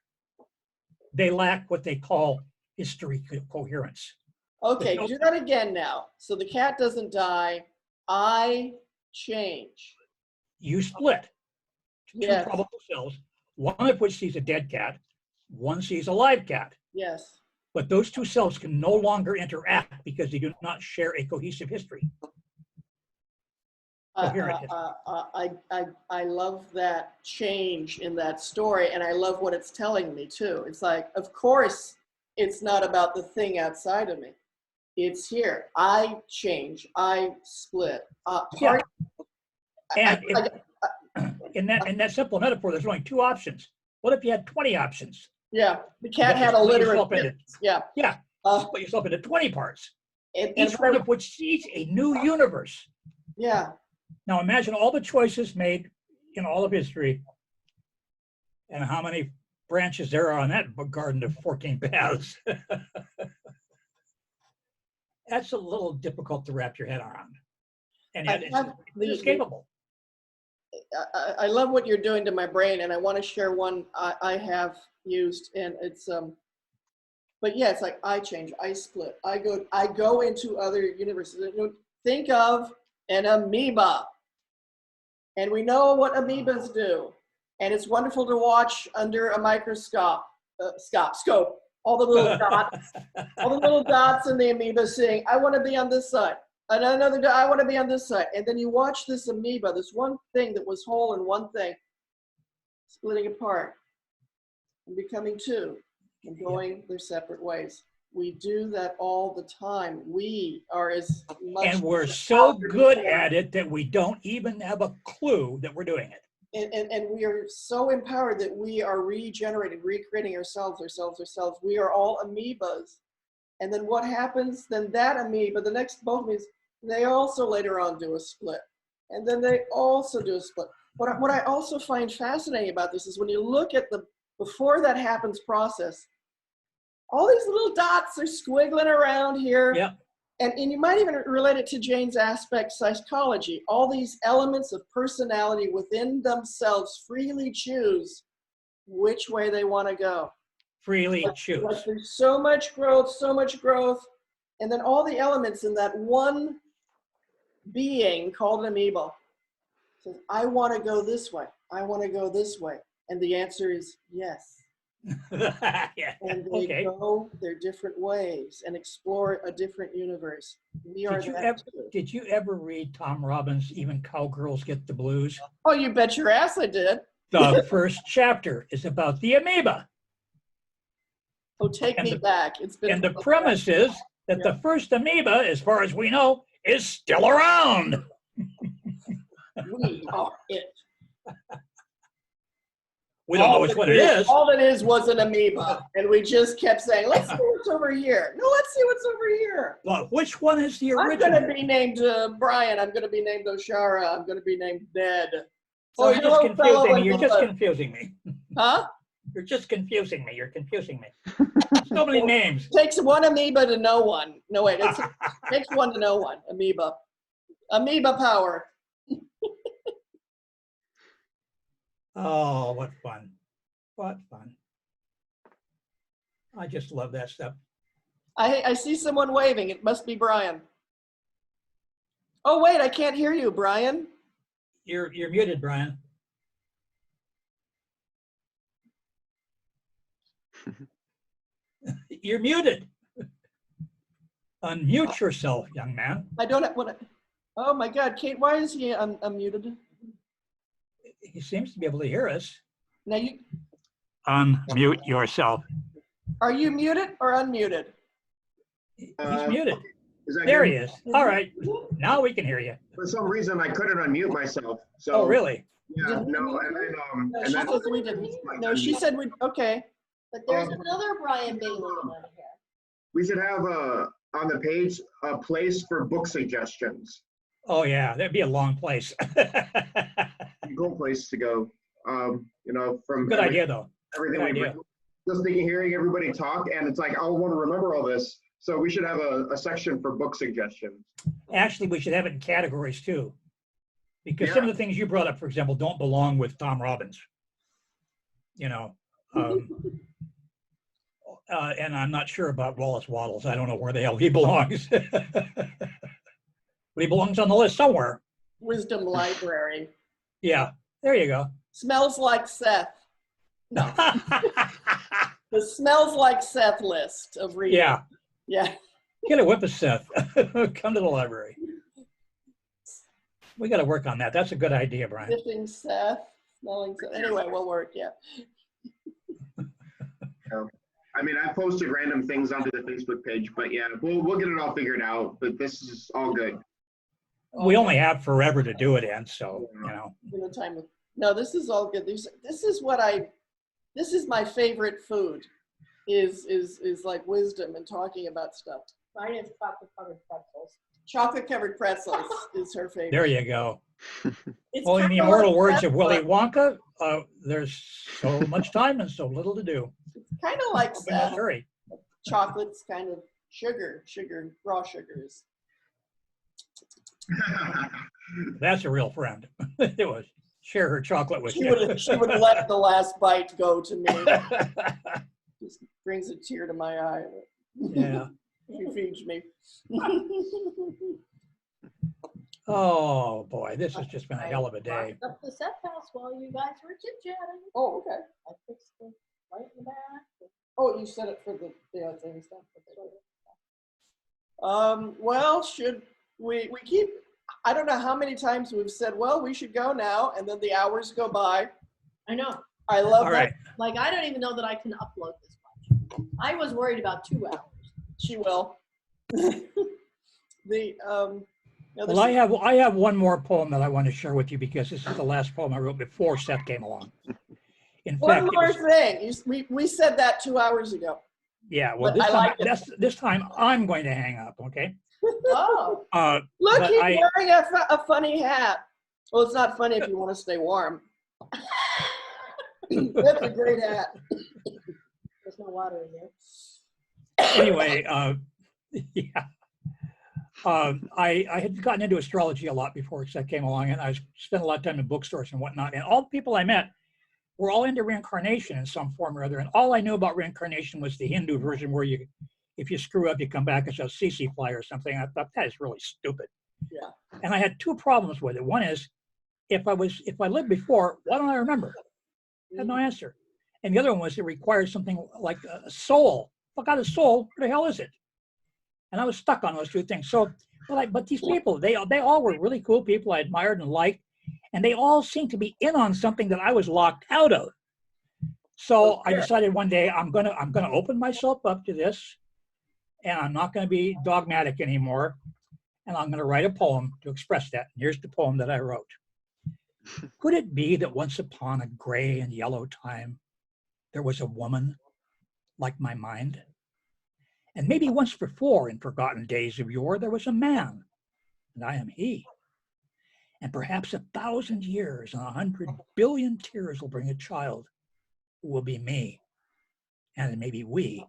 They lack what they call history coherence. Okay, do that again now. So the cat doesn't die. I change. You split two probable selves, one of which sees a dead cat, one sees a live cat. Yes. But those two selves can no longer interact because they do not share a cohesive history. I love that change in that story, and I love what it's telling me too. It's like, of course, it's not about the thing outside of me. It's here. I change. I split. In that simple metaphor, there's only two options. What if you had 20 options? Yeah, the cat had a litter of Yeah. Split yourself into 20 parts, each one of which sees a new universe. Yeah. Now imagine all the choices made in all of history and how many branches there are on that garden of 14 paths. That's a little difficult to wrap your head around. And yet it's inescapable. I love what you're doing to my brain, and I want to share one I have used, and it's But yeah, it's like I change, I split, I go into other universes. Think of an amoeba. And we know what amoebas do. And it's wonderful to watch under a microscope, scope, all the little dots in the amoeba saying, I want to be on this side. And another, I want to be on this side. And then you watch this amoeba, this one thing that was whole in one thing, splitting apart and becoming two and going their separate ways. We do that all the time. We are as much. And we're so good at it that we don't even have a clue that we're doing it. And we are so empowered that we are regenerating, recreating ourselves. We are all amoebas. And then what happens? Then that amoeba, the next both amoebas, they also later on do a split. And then they also do a split. What I also find fascinating about this is when you look at the before that happens process, all these little dots are squiggling around here. Yeah. And you might even relate it to Jane's aspect psychology. All these elements of personality within themselves freely choose which way they want to go. Freely choose. Like there's so much growth. And then all the elements in that one being called an amoeba says, I want to go this way. I want to go this way. And the answer is yes. Yeah. And they go their different ways and explore a different universe. Did you ever read Tom Robbins' Even Cowgirls Get the Blues? Oh, you bet your ass I did. The first chapter is about the amoeba. Oh, take me back. It's been. And the premise is that the first amoeba, as far as we know, is still around. We are it. We don't know which one it is. All it is was an amoeba. And we just kept saying, let's see what's over here. No, let's see what's over here. Well, which one is the original? I'm going to be named Brian. I'm going to be named Oshara. I'm going to be named Ned. So you're just confusing me. You're just confusing me. Huh? You're just confusing me. You're confusing me. So many names. Takes one amoeba to know one. No, wait. It takes one to know one. Amoeba. Amoeba power. Oh, what fun. What fun. I just love that stuff. I see someone waving. It must be Brian. Oh, wait. I can't hear you, Brian. You're muted, Brian. You're muted. Unmute yourself, young man. I don't want to. Oh, my God. Kate, why is he unmuted? He seems to be able to hear us. Now you unmute yourself. Are you muted or unmuted? He's muted. There he is. All right. Now we can hear you. For some reason, I couldn't unmute myself. So, oh, really? Yeah, no, and then, we didn't. No, she said we, okay. But there's another Brian Bailey on here. We should have on the page a place for book suggestions. Oh, yeah, that'd be a long place. Cool place to go. You know, from good idea though. Everything we just hearing everybody talk, and it's like I want to remember all this. So we should have a section for book suggestions. Actually, we should have it in categories too, because some of the things you brought up, for example, don't belong with Tom Robbins. You know, and I'm not sure about Wallace Waddles. I don't know where the hell he belongs, but he belongs on the list somewhere. Wisdom Library. Yeah, there you go. Smells like Seth. No. The Smells Like Seth list of reading. Yeah. Yeah. Get a whip of Seth. Come to the library. We got to work on that. That's a good idea, Brian. Sniffing Seth, smelling Seth. Anyway, we'll work, yeah. I mean, I posted random things onto the Facebook page, but yeah, we'll get it all figured out. But this is all good. We only have forever to do it in, so you know. No, this is all good. This is my favorite food. Is like wisdom and talking about stuff. Mine is chocolate covered pretzels. Chocolate covered pretzels is her favorite. There you go. Well, in the immortal words of Willy Wonka, there's so much time and so little to do. It's kind of like Seth. Hurry. Chocolate's kind of sugar, raw sugars. That's a real friend. It was share her chocolate with she you. She would let the last bite go to me. Just brings a tear to my eye. Yeah. She feeds me. Oh boy, this has just been a hell of a day. Walked up to Seth house while you guys were chit-chatting. Oh, okay. I fixed the light in the back. Oh, you set it for the thing stuff. Well, should we keep, I don't know how many times we've said, well, we should go now, and then the hours go by. I know. I love All that. right. Like, I don't even know that I can upload this much. I was worried about 2 hours. She will. Well, I have one more poem that I want to share with you because this is the last poem I wrote before Seth came along. In One fact, more thing. We said that 2 hours ago. yeah. Well, But this time I'm going to hang up. Okay. Oh. Look, but he's wearing a funny hat. Well, it's not funny if you want to stay warm. That's a great hat. There's no water in there. Anyway, yeah. I had gotten into astrology a lot before Seth came along, and I spent a lot of time in bookstores and whatnot. And all the people I met were all into reincarnation in some form or other. And all I knew about reincarnation was the Hindu version, where if you screw up, you come back as a CC fly or something. I thought that is really stupid. Yeah. And I had 2 problems with it. One is, if I lived before, why don't I remember? I had no answer. And the other one was it required something like a soul. If I got a soul, what the hell is it? And I was stuck on those 2 things. So, but these people, they all were really cool people I admired and liked, and they all seemed to be in on something that I was locked out of. So I decided one day I'm gonna open myself up to this, and I'm not gonna be dogmatic anymore, and I'm gonna write a poem to express that. And here's the poem that I wrote. Could it be that once upon a gray and yellow time, there was a woman like my mind? And maybe once before in forgotten days of yore, there was a man, and I am he. And perhaps 1,000 years and 100 billion tears will bring a child who will be me. And maybe we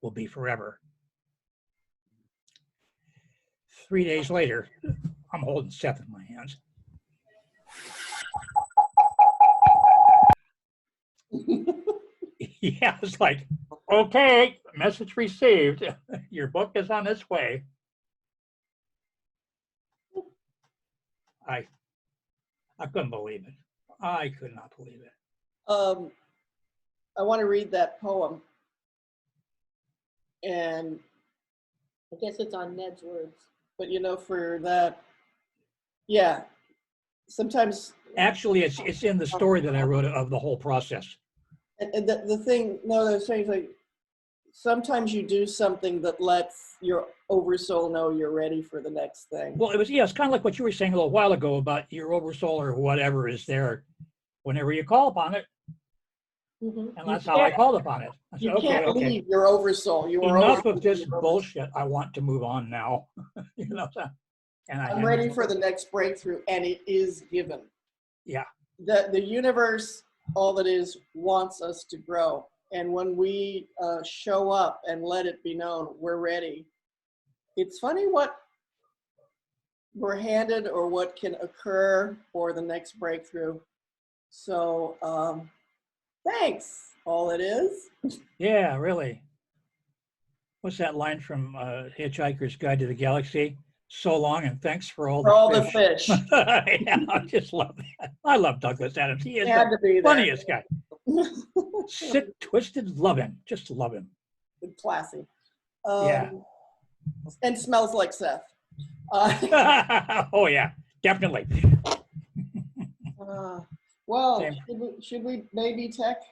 will be forever. 3 days later, I'm holding Seth in my hands. Yeah, it's like, okay, message received. Your book is on its way. I couldn't believe it. I could not believe it. I want to read that poem. And I guess it's on Ned's words. But for that, yeah, sometimes. Actually, it's in the story that I wrote of the whole process. And the thing, like, sometimes you do something that lets your oversoul know you're ready for the next thing. Well, it's kind of like what you were saying a little while ago about your oversoul or whatever is there whenever you call upon it. Mm-hmm. And that's how I called upon it. I said, you can't leave your oversoul. Enough of this bullshit. I want to move on now. And I'm ready for the next breakthrough, and it is given. Yeah. The universe, all that is, wants us to grow. And when we show up and let it be known, we're ready. It's funny what we're handed or what can occur for the next breakthrough. So thanks, all it is. Yeah, really. What's that line from Hitchhiker's Guide to the Galaxy? So long and thanks for all the fish. Yeah, I just love that. I love Douglas Adams. He is the funniest guy. Sick, twisted, love him. Just love him. Classy. Yeah. And smells like Seth. Oh yeah, definitely. Well, should we maybe tech?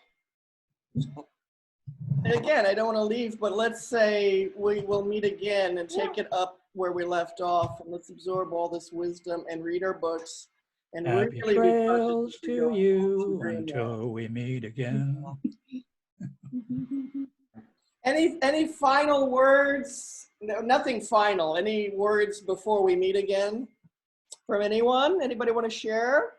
And again, I don't want to leave, but let's say we will meet again and take it up where we left off, and let's absorb all this wisdom and read our books and Happy really trails to you until we meet again. Any final words? No, nothing final. Any words before we meet again from anyone? Anybody want to share?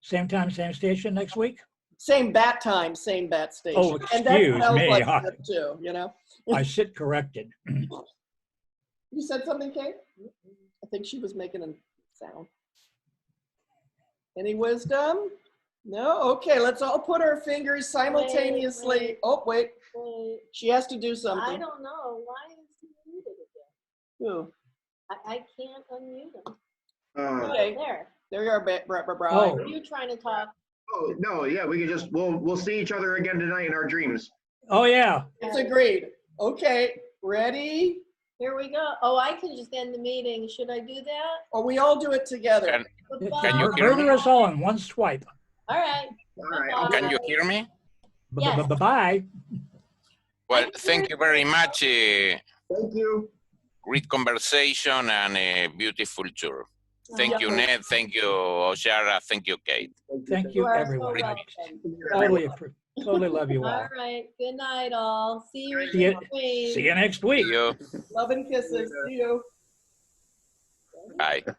Same time, same station next week? Same bat time, same bat station. Oh, excuse and that smells me. like that too, I sit corrected. You said something, Kate? I think she was making a sound. Any wisdom? No? Okay, let's all put our fingers simultaneously. Wait. Oh, wait. Wait, She has to do I something. don't know. Why is he muted again? Who? I can't unmute him. Okay. There you are, Brian. Oh. Are you trying to talk? Oh, no, yeah, we can just, we'll see each other again tonight in our dreams. Oh, yeah. It's agreed. Okay, ready? Here we go. Oh, I can just end the meeting. Should I do that? Or we all do it together? Can Goodbye. you hear me? Murder us all in one swipe. All right. All right. Bye-bye. Can you hear me? Yes. Bye-bye. Well, thank you very much. Thank you. Great conversation and a beautiful tour. Thank you, Oh. Ned. Thank you, Oshara. Thank you, Kate. Thank You you, are so everyone. welcome. Totally love you all. All right. Good night, all. See you See you, in see you next week. See you. Love and kisses. See you. Bye. Ready?